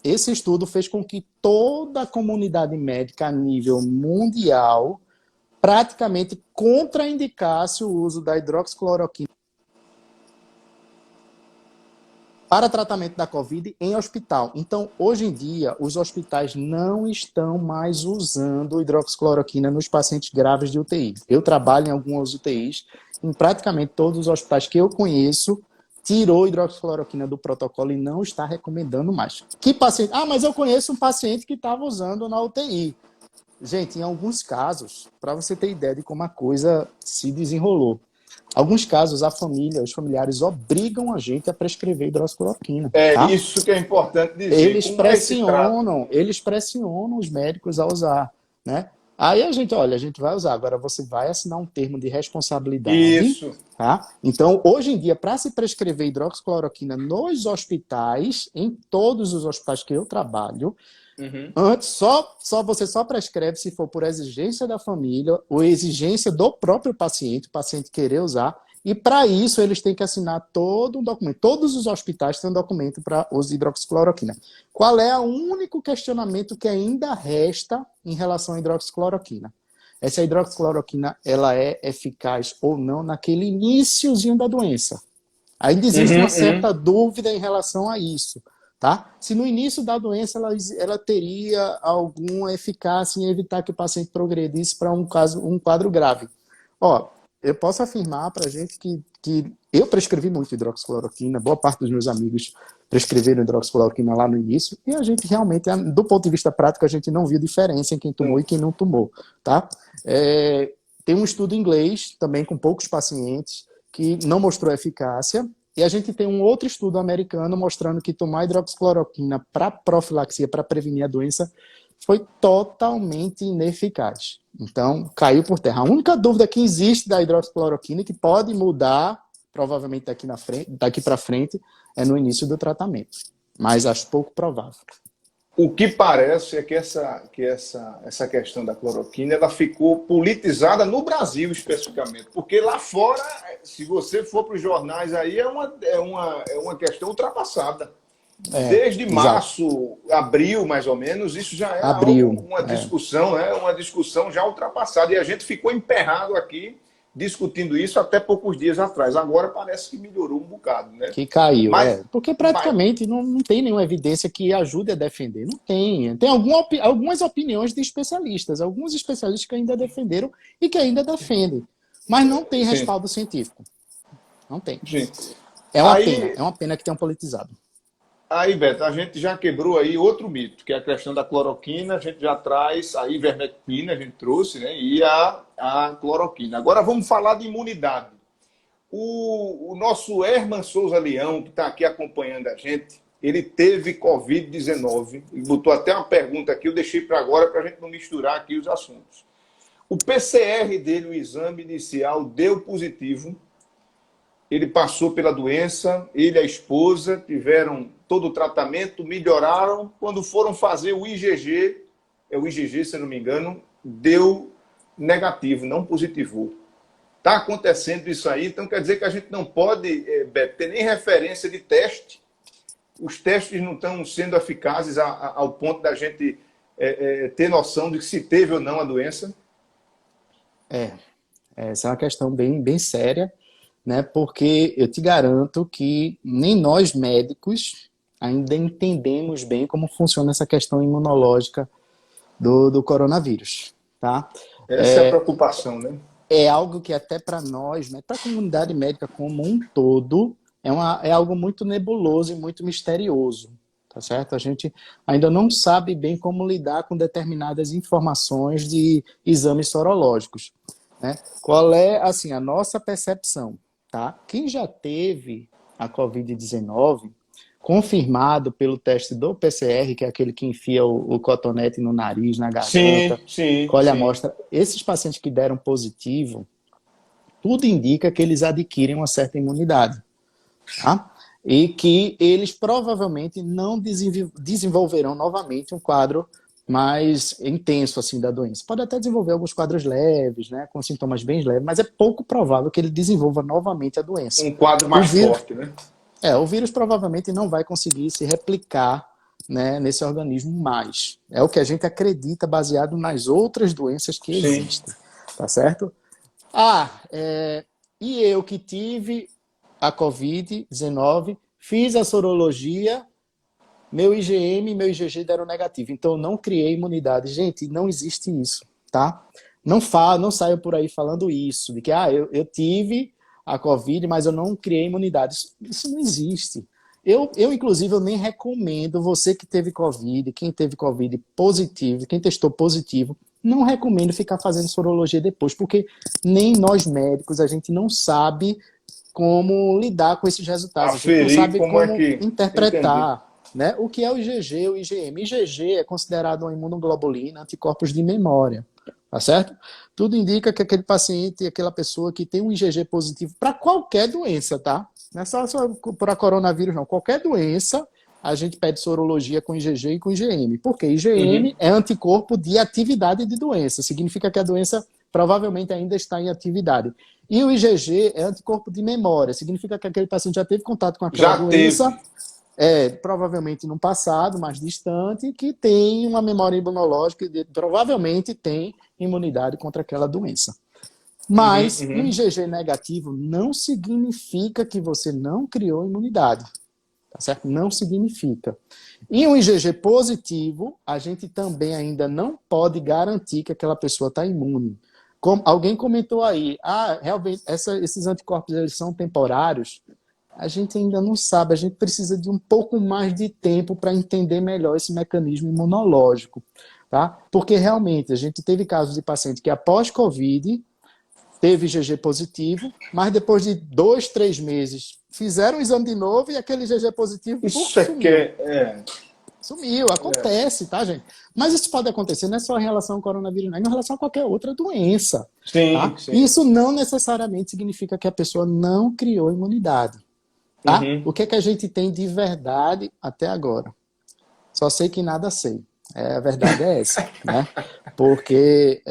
Esse estudo fez com que toda a comunidade médica a nível mundial praticamente contraindicasse o uso da hidroxicloroquina para tratamento da Covid em hospital. Então, hoje em dia, os hospitais não estão mais usando hidroxicloroquina nos pacientes graves de UTI. Eu trabalho em algumas UTIs, em praticamente todos os hospitais que eu conheço, tirou hidroxicloroquina do protocolo e não está recomendando mais. Que paciente? Ah, mas eu conheço um paciente que estava usando na UTI. Gente, em alguns casos, para você ter ideia de como a coisa se desenrolou, alguns casos os familiares obrigam a gente a prescrever hidroxicloroquina. Tá? Isso que é importante dizer. Eles pressionam os médicos a usar, né? Aí a gente vai usar, agora você vai assinar um termo de responsabilidade. Isso. Tá? Então, hoje em dia, para se prescrever hidroxicloroquina nos hospitais, em todos os hospitais que eu trabalho, antes você só prescreve se for por exigência da família ou exigência do próprio paciente, o paciente querer usar, e para isso eles têm que assinar todo um documento. Todos os hospitais têm um documento para uso de hidroxicloroquina. Qual é o único questionamento que ainda resta em relação à hidroxicloroquina? Se a hidroxicloroquina ela é eficaz ou não naquele iniciozinho da doença. Ainda existe uma certa dúvida em relação a isso. Tá? Se no início da doença ela teria alguma eficácia em evitar que o paciente progredisse para um quadro grave. eu posso afirmar para a gente que eu prescrevi muito hidroxicloroquina, boa parte dos meus amigos prescreveram hidroxicloroquina lá no início, e a gente realmente, do ponto de vista prático, a gente não viu diferença em quem tomou e quem não tomou, tá? Tem um estudo em inglês, também com poucos pacientes, que não mostrou eficácia, e a gente tem um outro estudo americano mostrando que tomar hidroxicloroquina para profilaxia, para prevenir a doença, foi totalmente ineficaz. Então, caiu por terra. A única dúvida que existe da hidroxicloroquina e que pode mudar, provavelmente daqui para frente, é no início do tratamento. Mas acho pouco provável. O que parece é que essa questão da cloroquina ela ficou politizada no Brasil especificamente, porque lá fora, se você for para os jornais aí, é uma questão ultrapassada. Desde março, abril mais ou menos, isso já é uma discussão, uma discussão já ultrapassada. E a gente ficou emperrado aqui discutindo isso até poucos dias atrás. Agora parece que melhorou um bocado, né? Que caiu, porque praticamente não tem nenhuma evidência que ajude a defender. Não tem. Tem algumas opiniões de especialistas, alguns especialistas que ainda defenderam e que ainda defendem, mas não tem respaldo científico. Não tem. Sim. É uma pena que tenham politizado. Aí, Beto, a gente já quebrou aí outro mito, que é a questão da cloroquina, a gente já traz a ivermectina, a gente trouxe, né? E a cloroquina. Agora vamos falar de imunidade. O nosso Herman Souza Leão, que está aqui acompanhando a gente, ele teve Covid-19, ele botou até uma pergunta aqui, eu deixei para agora para a gente não misturar aqui os assuntos. O PCR dele, o exame inicial, deu positivo. Ele passou pela doença, ele e a esposa tiveram todo o tratamento, melhoraram. Quando foram fazer o IgG, se eu não me engano, deu negativo, não positivou. Está acontecendo isso aí, então quer dizer que a gente não pode, Beto, ter nem referência de teste. Os testes não estão sendo eficazes ao ponto da gente ter noção de se teve ou não a doença? Essa é uma questão bem séria, né? Porque eu te garanto que nem nós médicos ainda entendemos bem como funciona essa questão imunológica do coronavírus, tá? Essa é a preocupação, né? É algo que até para nós, né, para a comunidade médica como um todo, é algo muito nebuloso e muito misterioso, tá certo? A gente ainda não sabe bem como lidar com determinadas informações de exames sorológicos, né? Qual é, assim, a nossa percepção, tá? Quem já teve a Covid-19, confirmado pelo teste do PCR, que é aquele que enfia o cotonete no nariz, na garganta, colhe a amostra, esses pacientes que deram positivo, tudo indica que eles adquirem uma certa imunidade, tá? E que eles provavelmente não desenvolverão novamente um quadro mais intenso assim da doença. Pode até desenvolver alguns quadros leves, né, com sintomas bem leves, mas é pouco provável que ele desenvolva novamente a doença. Um quadro mais forte, né? O vírus provavelmente não vai conseguir se replicar, né, nesse organismo mais. É o que a gente acredita baseado nas outras doenças que existem, tá certo? E eu que tive a Covid-19, fiz a sorologia, meu IgM e meu IgG deram negativo, então eu não criei imunidade. Gente, não existe isso, tá? Não saiam por aí falando isso, de que eu tive a Covid, mas eu não criei imunidade. Isso não existe. Inclusive, eu nem recomendo você que teve Covid, quem teve Covid positivo, quem testou positivo, não recomendo ficar fazendo sorologia depois, porque nem nós médicos, a gente não sabe como lidar com esses resultados. A gente não sabe como interpretar, né? O que é o IgG, o IgM. IgG é considerado uma imunoglobulina, anticorpos de memória. Tá certo? Tudo indica que aquele paciente, aquela pessoa que tem um IgG positivo para qualquer doença, tá? Não é só para coronavírus, não. Qualquer doença, a gente pede sorologia com IgG e com IgM. Por quê? IgM é anticorpo de atividade de doença. Significa que a doença provavelmente ainda está em atividade. E o IgG é anticorpo de memória. Significa que aquele paciente já teve contato com aquela doença. Provavelmente no passado, mais distante, que tem uma memória imunológica e provavelmente tem imunidade contra aquela doença. Mas um IgG negativo não significa que você não criou imunidade, tá certo? Não significa. E um IgG positivo, a gente também ainda não pode garantir que aquela pessoa está imune. Alguém comentou aí, realmente, esses anticorpos eles são temporários. A gente ainda não sabe, a gente precisa de um pouco mais de tempo para entender melhor esse mecanismo imunológico, tá? Porque realmente a gente teve casos de paciente que após Covid teve IgG positivo, mas depois de 2, 3 meses fizeram o exame de novo e aquele IgG positivo Isso é sumiu. que Sumiu, acontece, tá, gente? Mas isso pode acontecer não é só em relação ao coronavírus, não, é em relação a qualquer outra doença, tá? sim. E isso não necessariamente significa que a pessoa não criou imunidade, tá? O que é que a gente tem de verdade até agora? Só sei que nada sei. A verdade é essa, né? Porque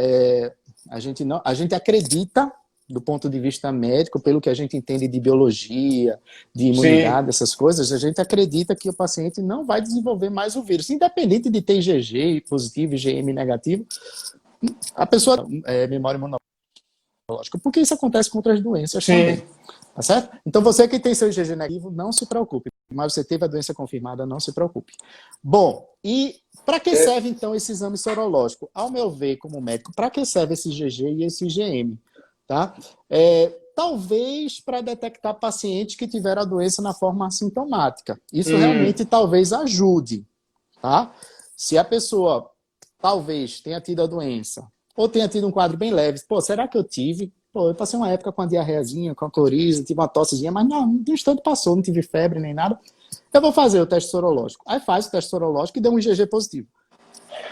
a gente acredita, do ponto de vista médico, pelo que a gente entende de biologia, de imunidade, essas coisas, a gente acredita que o paciente não vai desenvolver mais o vírus. Independente de ter IgG positivo, IgM negativo, a pessoa memória imunológica, porque isso acontece com outras doenças também. Tá certo? Então você que tem seu IgG negativo, não se preocupe. Mas você teve a doença confirmada, não se preocupe. Bom, e para que serve então esse exame sorológico? Ao meu ver, como médico, para que serve esse IgG e esse IgM? Tá? Talvez para detectar pacientes que tiveram a doença na forma assintomática. Isso realmente talvez ajude. Tá? Se a pessoa talvez tenha tido a doença ou tenha tido um quadro bem leve, será que eu tive? Eu passei uma época com a diarreazinha, com a coriza, tive uma tossezinha, mas não, de um instante passou, não tive febre nem nada. Eu vou fazer o teste sorológico. Aí faz o teste sorológico e deu um IgG positivo.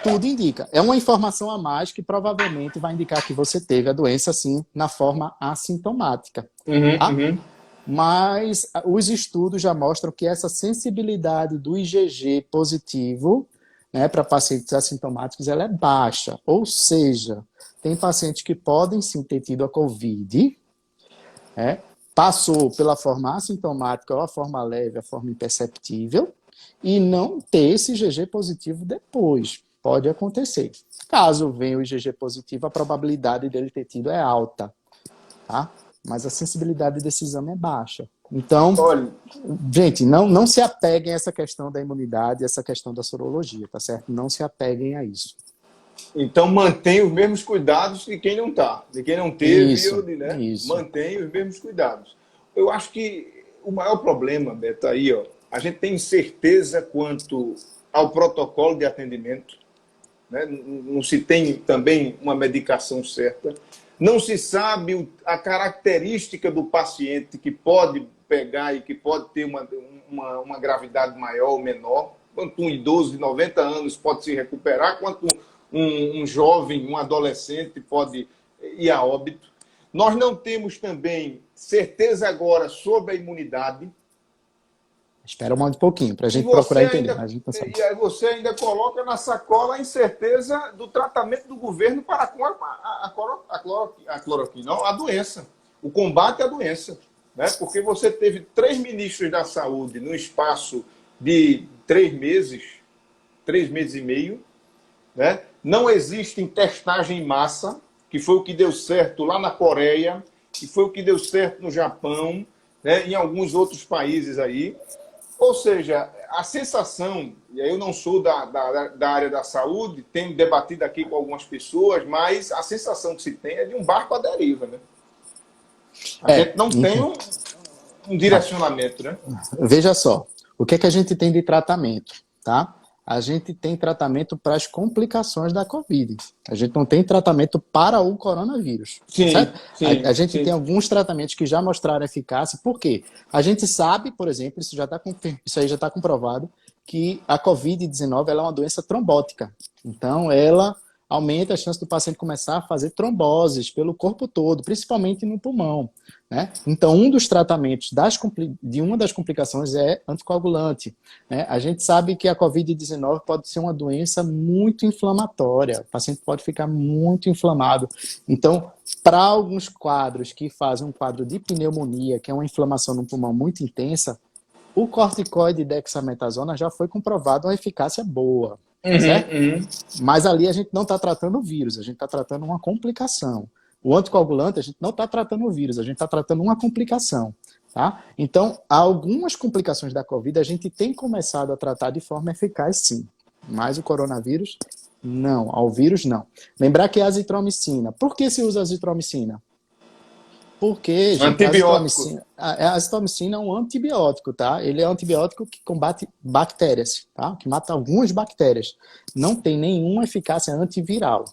Tudo indica. É uma informação a mais que provavelmente vai indicar que você teve a doença, sim, na forma assintomática. Tá? Mas os estudos já mostram que essa sensibilidade do IgG positivo, né, para pacientes assintomáticos, ela é baixa. Ou seja, tem pacientes que podem sim ter tido a Covid, passou pela forma assintomática ou a forma leve, a forma imperceptível, e não ter esse IgG positivo depois. Pode acontecer. Caso venha o IgG positivo, a probabilidade dele ter tido é alta, tá? Mas a sensibilidade desse exame é baixa. Então, gente, não se apeguem a essa questão da imunidade, essa questão da sorologia, tá certo? Não se apeguem a isso. Então mantém os mesmos cuidados de quem não tá, de quem não teve, Isso. Mantém os mesmos cuidados. Eu acho que o maior problema, Beto, aí, a gente tem incerteza quanto ao protocolo de atendimento, né? Não se tem também uma medicação certa, não se sabe a característica do paciente que pode pegar e que pode ter uma gravidade maior ou menor, quanto um idoso de 90 anos pode se recuperar, quanto um jovem, um adolescente pode ir a óbito. Nós não temos também certeza agora sobre a imunidade. Espera um pouquinho para a gente procurar entender. E aí você ainda coloca na sacola a incerteza do tratamento do governo para com a cloroquina, não, a doença, o combate à doença. Né? Porque você teve 3 ministros da saúde no espaço de 3 meses e meio. Né? Não existe testagem em massa, que foi o que deu certo lá na Coreia, que foi o que deu certo no Japão, né? Em alguns outros países aí. Ou seja, a sensação, e aí eu não sou da área da saúde, tenho debatido aqui com algumas pessoas, mas a sensação que se tem é de um barco à deriva. Né? A gente não tem um direcionamento. Né? Veja só, o que é que a gente tem de tratamento? Tá? A gente tem tratamento para as complicações da Covid. A gente não tem tratamento para o coronavírus. Certo? A gente tem alguns tratamentos que já mostraram eficácia. Por quê? A gente sabe, por exemplo, isso aí já está comprovado, que a Covid-19 ela é uma doença trombótica. Então, ela aumenta a chance do paciente começar a fazer tromboses pelo corpo todo, principalmente no pulmão. Né? Então, um dos tratamentos de uma das complicações é anticoagulante. Né? A gente sabe que a Covid-19 pode ser uma doença muito inflamatória. O paciente pode ficar muito inflamado. Então, para alguns quadros que fazem um quadro de pneumonia, que é uma inflamação no pulmão muito intensa, o corticoide dexametasona já foi comprovado uma eficácia boa. Certo? Mas ali a gente não está tratando o vírus, a gente está tratando uma complicação. O anticoagulante, a gente não está tratando o vírus, a gente está tratando uma complicação. Tá? Então, algumas complicações da Covid a gente tem começado a tratar de forma eficaz, sim. Mas o coronavírus Não, ao vírus não. Lembrar que é azitromicina. Por que se usa azitromicina? Porque, gente, Antibiótico. a azitromicina é um antibiótico, tá? Ele é um antibiótico que combate bactérias, tá? Que mata algumas bactérias. Não tem nenhuma eficácia antiviral.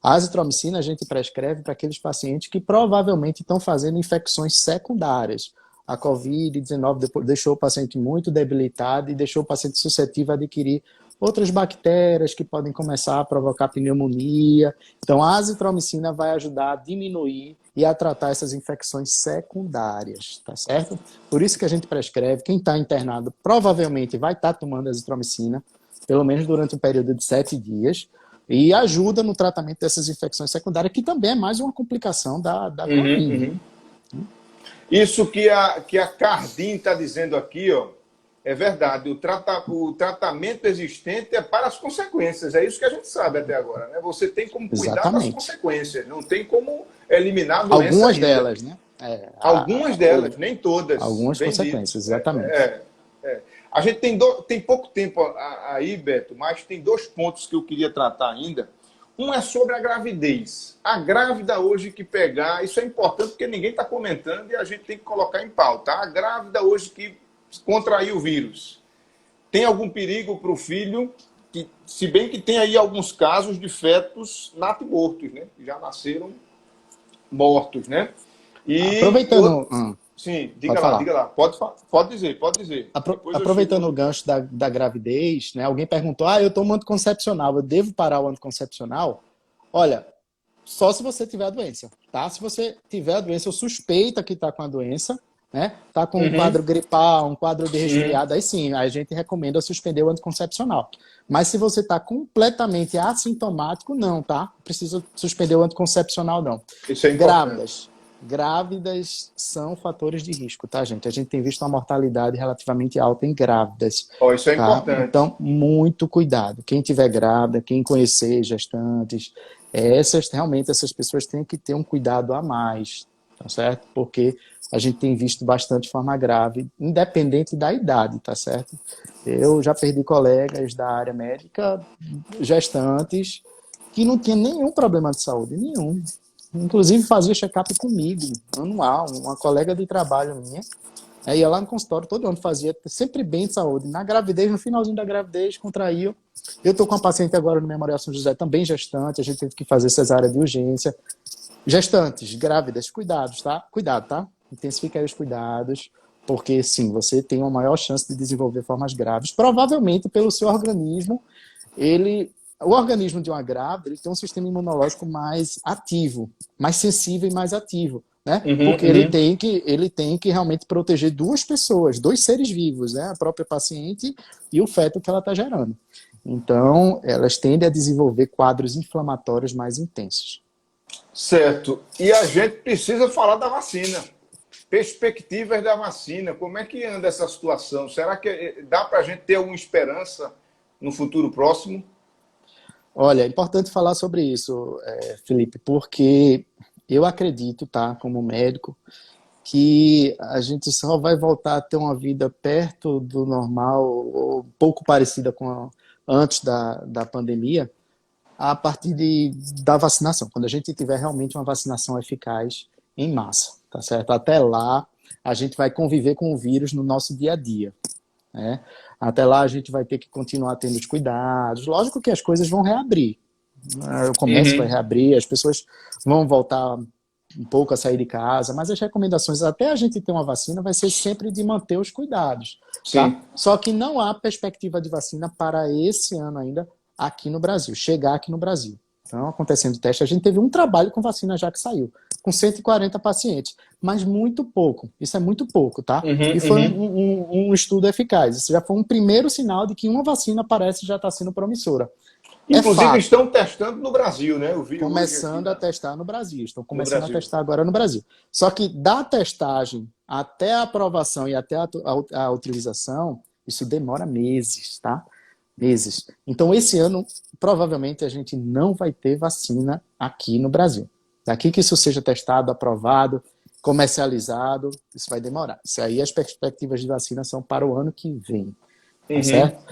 A azitromicina a gente prescreve para aqueles pacientes que provavelmente estão fazendo infecções secundárias. A Covid-19 deixou o paciente muito debilitado e deixou o paciente suscetível a adquirir outras bactérias que podem começar a provocar pneumonia. Então, a azitromicina vai ajudar a diminuir e a tratar essas infecções secundárias, tá certo? Por isso que a gente prescreve. Quem está internado provavelmente vai estar tomando azitromicina, pelo menos durante um período de 7 dias, e ajuda no tratamento dessas infecções secundárias, que também é mais uma complicação da Covid. Uhum. Isso que a Cardim está dizendo aqui, ó, é verdade. O tratamento existente é para as consequências. É isso que a gente sabe até agora, né? Você tem como cuidar das consequências, não tem como eliminar a doença algumas ainda. delas, né? Algumas delas, nem todas. Algumas consequências, exatamente. A gente tem pouco tempo aí, Beto, mas tem 2 pontos que eu queria tratar ainda. Um é sobre a gravidez. A grávida hoje que pegar, isso é importante porque ninguém está comentando e a gente tem que colocar em pauta. A grávida hoje que contraiu o vírus, tem algum perigo para o filho? Que, se bem que tem aí alguns casos de fetos natimortos, né? Que já nasceram mortos, né? E aproveitando... Sim, diga lá. Pode dizer. Aproveitando o gancho da gravidez, né? Alguém perguntou, eu tomo anticoncepcional, eu devo parar o anticoncepcional? Olha, só se você tiver a doença, tá? Se você tiver a doença ou suspeita que está com a doença, né? Tá com um quadro gripal, um quadro de resfriado, aí sim, a gente recomenda suspender o anticoncepcional. Mas se você está completamente assintomático, não, tá? Precisa suspender o anticoncepcional, não. Isso é importante. Grávidas são fatores de risco, tá, gente? A gente tem visto uma mortalidade relativamente alta em grávidas. Isso é tá? importante. Então, muito cuidado. Quem tiver grávida, quem conhecer gestantes, realmente essas pessoas têm que ter um cuidado a mais, tá certo? Porque a gente tem visto bastante forma grave, independente da idade, tá certo? Eu já perdi colegas da área médica, gestantes, que não tinham nenhum problema de saúde, nenhum. Inclusive fazia check-up comigo, anual, uma colega de trabalho minha. Ia lá no consultório, todo ano fazia, sempre bem de saúde. Na gravidez, no finalzinho da gravidez, contraiu. Eu estou com uma paciente agora no Memorial São José, também gestante, a gente teve que fazer cesárea de urgência. Gestantes, grávidas, cuidados, tá? Cuidado, tá? Intensifica aí os cuidados, porque sim, você tem uma maior chance de desenvolver formas graves. Provavelmente pelo seu organismo, o organismo de uma grávida ele tem um sistema imunológico mais ativo, mais sensível e mais ativo, né? Porque ele tem que realmente proteger 2 pessoas, 2 seres vivos, né? A própria paciente e o feto que ela está gerando. Então, elas tendem a desenvolver quadros inflamatórios mais intensos. Certo. E a gente precisa falar da vacina. Perspectivas da vacina. Como é que anda essa situação? Será que dá para a gente ter alguma esperança no futuro próximo? Olha, é importante falar sobre isso, Felipe, porque eu acredito, tá, como médico, que a gente só vai voltar a ter uma vida perto do normal, ou um pouco parecida com antes da pandemia, a partir da vacinação, quando a gente tiver realmente uma vacinação eficaz em massa, tá certo? Até lá, a gente vai conviver com o vírus no nosso dia a dia, né? Até lá a gente vai ter que continuar tendo os cuidados. Lógico que as coisas vão reabrir. O comércio vai reabrir, as pessoas vão voltar um pouco a sair de casa, mas as recomendações até a gente ter uma vacina vai ser sempre de manter os cuidados. Tá? Só que não há perspectiva de vacina para esse ano ainda aqui no Brasil, chegar aqui no Brasil. Então, acontecendo o teste, a gente teve um trabalho com vacina já que saiu, com 140 pacientes, mas muito pouco. Isso é muito pouco, tá? E foi um estudo eficaz. Isso já foi um primeiro sinal de que uma vacina parece já estar sendo promissora. Inclusive, estão testando no Brasil, né? Começando a testar no Brasil. Estão começando a testar agora no Brasil. Só que da testagem até a aprovação e até a utilização, isso demora meses, tá? Meses. Então, esse ano, provavelmente, a gente não vai ter vacina aqui no Brasil. Daqui que isso seja testado, aprovado, comercializado, isso vai demorar. Isso aí, as perspectivas de vacina são para o ano que vem, tá certo?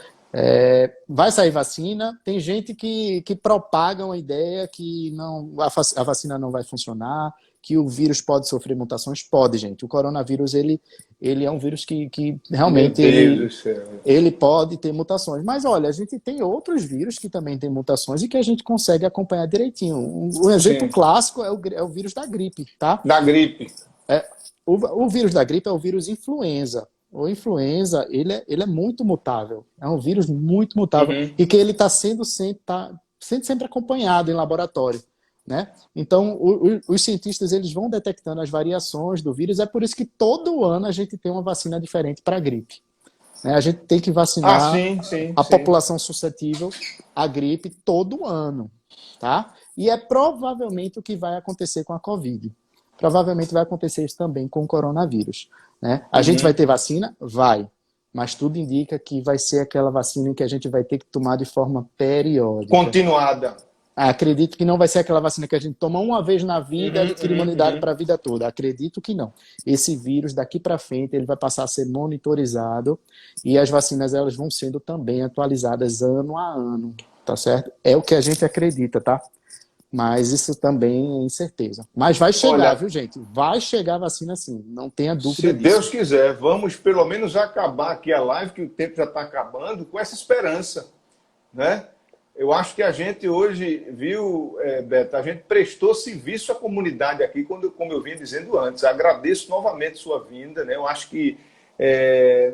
Vai sair vacina, tem gente que propagam a ideia que a vacina não vai funcionar, que o vírus pode sofrer mutações. Pode, gente. O coronavírus, ele é um vírus que Meu realmente Deus do céu. ele pode ter mutações. Mas, olha, a gente tem outros vírus que também têm mutações e que a gente consegue acompanhar direitinho. Um exemplo Sim, clássico é o vírus da gripe, tá? da gripe. O vírus da gripe é o vírus influenza. O influenza, ele é muito mutável. É um vírus muito mutável Uhum. e que ele está sendo sempre acompanhado em laboratório, né? Então, os cientistas eles vão detectando as variações do vírus. É por isso que todo ano a gente tem uma vacina diferente para a gripe, né? A gente tem que Ah, vacinar sim, sim, a sim. população suscetível à gripe todo ano, tá? E é provavelmente o que vai acontecer com a Covid. Provavelmente vai acontecer isso também com o coronavírus, né? A gente vai Uhum. ter vacina? Vai. Mas tudo indica que vai ser aquela vacina em que a gente vai ter que tomar de forma periódica. Continuada. Acredito que não vai ser aquela vacina que a gente toma uma vez na vida e Uhum, adquire imunidade uhum. para a vida toda. Acredito que não. Esse vírus, daqui para frente, ele vai passar a ser monitorizado e as vacinas elas vão sendo também atualizadas ano a ano, tá certo? É o que a gente acredita, tá? Mas isso também é incerteza. Mas vai chegar, Olha, viu, gente? Vai chegar a vacina sim, não tenha se dúvida disso. Deus quiser, vamos pelo menos acabar aqui a live, que o tempo já está acabando, com essa esperança, né? Eu acho que a gente hoje, viu, Beto, a gente prestou serviço à comunidade aqui, como eu vinha dizendo antes. Agradeço novamente sua vinda, né? Eu acho que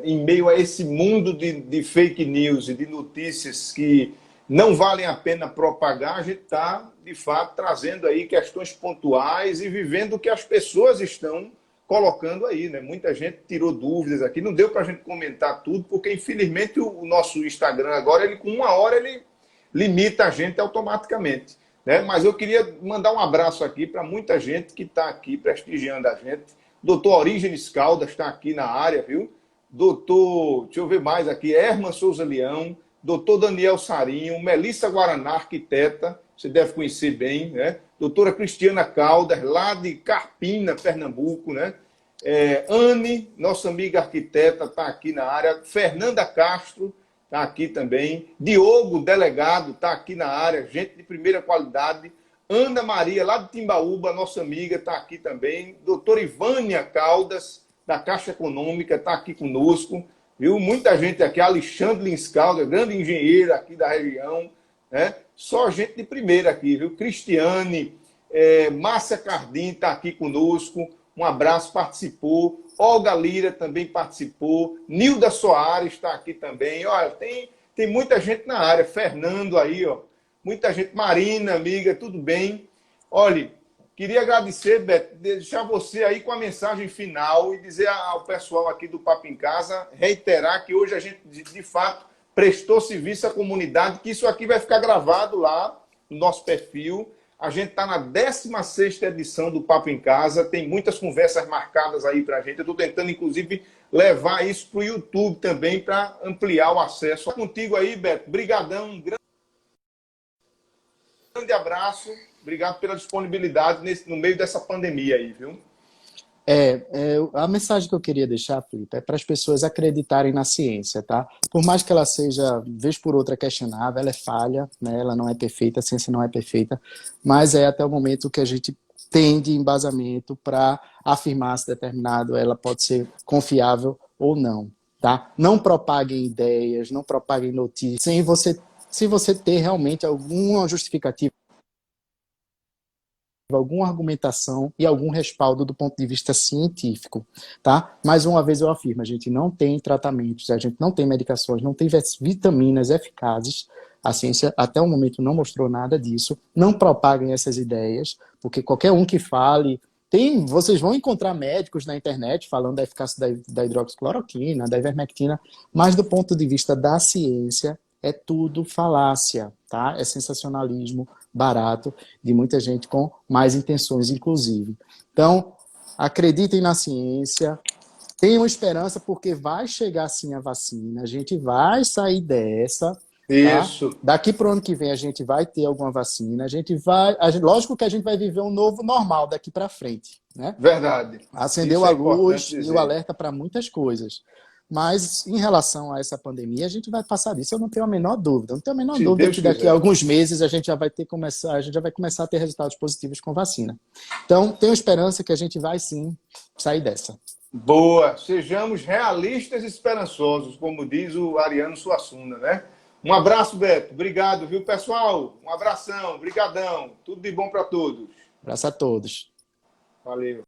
em meio a esse mundo de fake news e de notícias que não valem a pena propagar, a gente está, de fato, trazendo aí questões pontuais e vivendo o que as pessoas estão colocando aí, né? Muita gente tirou dúvidas aqui, não deu para a gente comentar tudo, porque infelizmente o nosso Instagram agora, ele com 1 hora, ele limita a gente automaticamente, né? Mas eu queria mandar um abraço aqui para muita gente que está aqui prestigiando a gente. Doutor Orígenes Caldas está aqui na área, viu? Doutor, deixa eu ver mais aqui, Herman Souza Leão, doutor Daniel Sarinho, Melissa Guaraná, arquiteta, você deve conhecer bem, né? Doutora Cristiana Caldas, lá de Carpina, Pernambuco, né? Anne, nossa amiga arquiteta, está aqui na área. Fernanda Castro está aqui também. Diogo, delegado, está aqui na área, gente de primeira qualidade. Ana Maria, lá de Timbaúba, nossa amiga, está aqui também. Doutora Ivânia Caldas, da Caixa Econômica, está aqui conosco. Viu? Muita gente aqui. Alexandre Lins Caldas, grande engenheiro aqui da região, né? Só gente de primeira aqui, viu? Cristiane, Márcia Cardim está aqui conosco. Um abraço, participou. Olga Lira também participou. Nilda Soares está aqui também. Olha, tem muita gente na área. Fernando aí, ó. Muita gente. Marina, amiga, tudo bem? Olha, queria agradecer, Beto, deixar você aí com a mensagem final e dizer ao pessoal aqui do Papo em Casa, reiterar que hoje a gente, de fato, prestou serviço à comunidade, que isso aqui vai ficar gravado lá no nosso perfil. A gente está na 16ª edição do Papo em Casa, tem muitas conversas marcadas aí para a gente. Eu estou tentando, inclusive, levar isso para o YouTube também, para ampliar o acesso. Contigo aí, Beto. Brigadão, um grande abraço. Obrigado pela disponibilidade no meio dessa pandemia aí, viu? A mensagem que eu queria deixar, Felipe, é para as pessoas acreditarem na ciência, tá? Por mais que ela seja, vez por outra, questionável, ela é falha, né? Ela não é perfeita, a ciência não é perfeita, mas é até o momento que a gente tem de embasamento para afirmar se determinado ela pode ser confiável ou não, tá? Não propaguem ideias, não propaguem notícias, sem você ter realmente alguma justificativa, alguma argumentação e algum respaldo do ponto de vista científico, tá? Mais uma vez eu afirmo, a gente não tem tratamentos, a gente não tem medicações, não tem vitaminas eficazes, a ciência até o momento não mostrou nada disso, não propaguem essas ideias, porque qualquer um que fale, vocês vão encontrar médicos na internet falando da eficácia da hidroxicloroquina, da ivermectina, mas do ponto de vista da ciência, é tudo falácia, tá? É sensacionalismo barato de muita gente com mais intenções, inclusive. Então, acreditem na ciência, tenham esperança, porque vai chegar sim a vacina, a gente vai sair dessa, tá? Isso. Daqui para o ano que vem a gente vai ter alguma vacina, lógico que a gente vai viver um novo normal daqui para frente, né? Verdade. Acendeu Isso a é importante luz e o dizer. alerta para muitas coisas. Mas em relação a essa pandemia, a gente vai passar disso, eu não tenho a menor dúvida. Não tenho a menor Se dúvida Deus que daqui quiser. a alguns meses a gente já vai começar a ter resultados positivos com vacina. Então, tenho esperança que a gente vai sim sair dessa. Boa. Sejamos realistas e esperançosos, como diz o Ariano Suassuna, né? Um abraço, Beto. Obrigado, viu, pessoal? Um abração. Brigadão. Tudo de bom para todos. Abraço a todos. Valeu.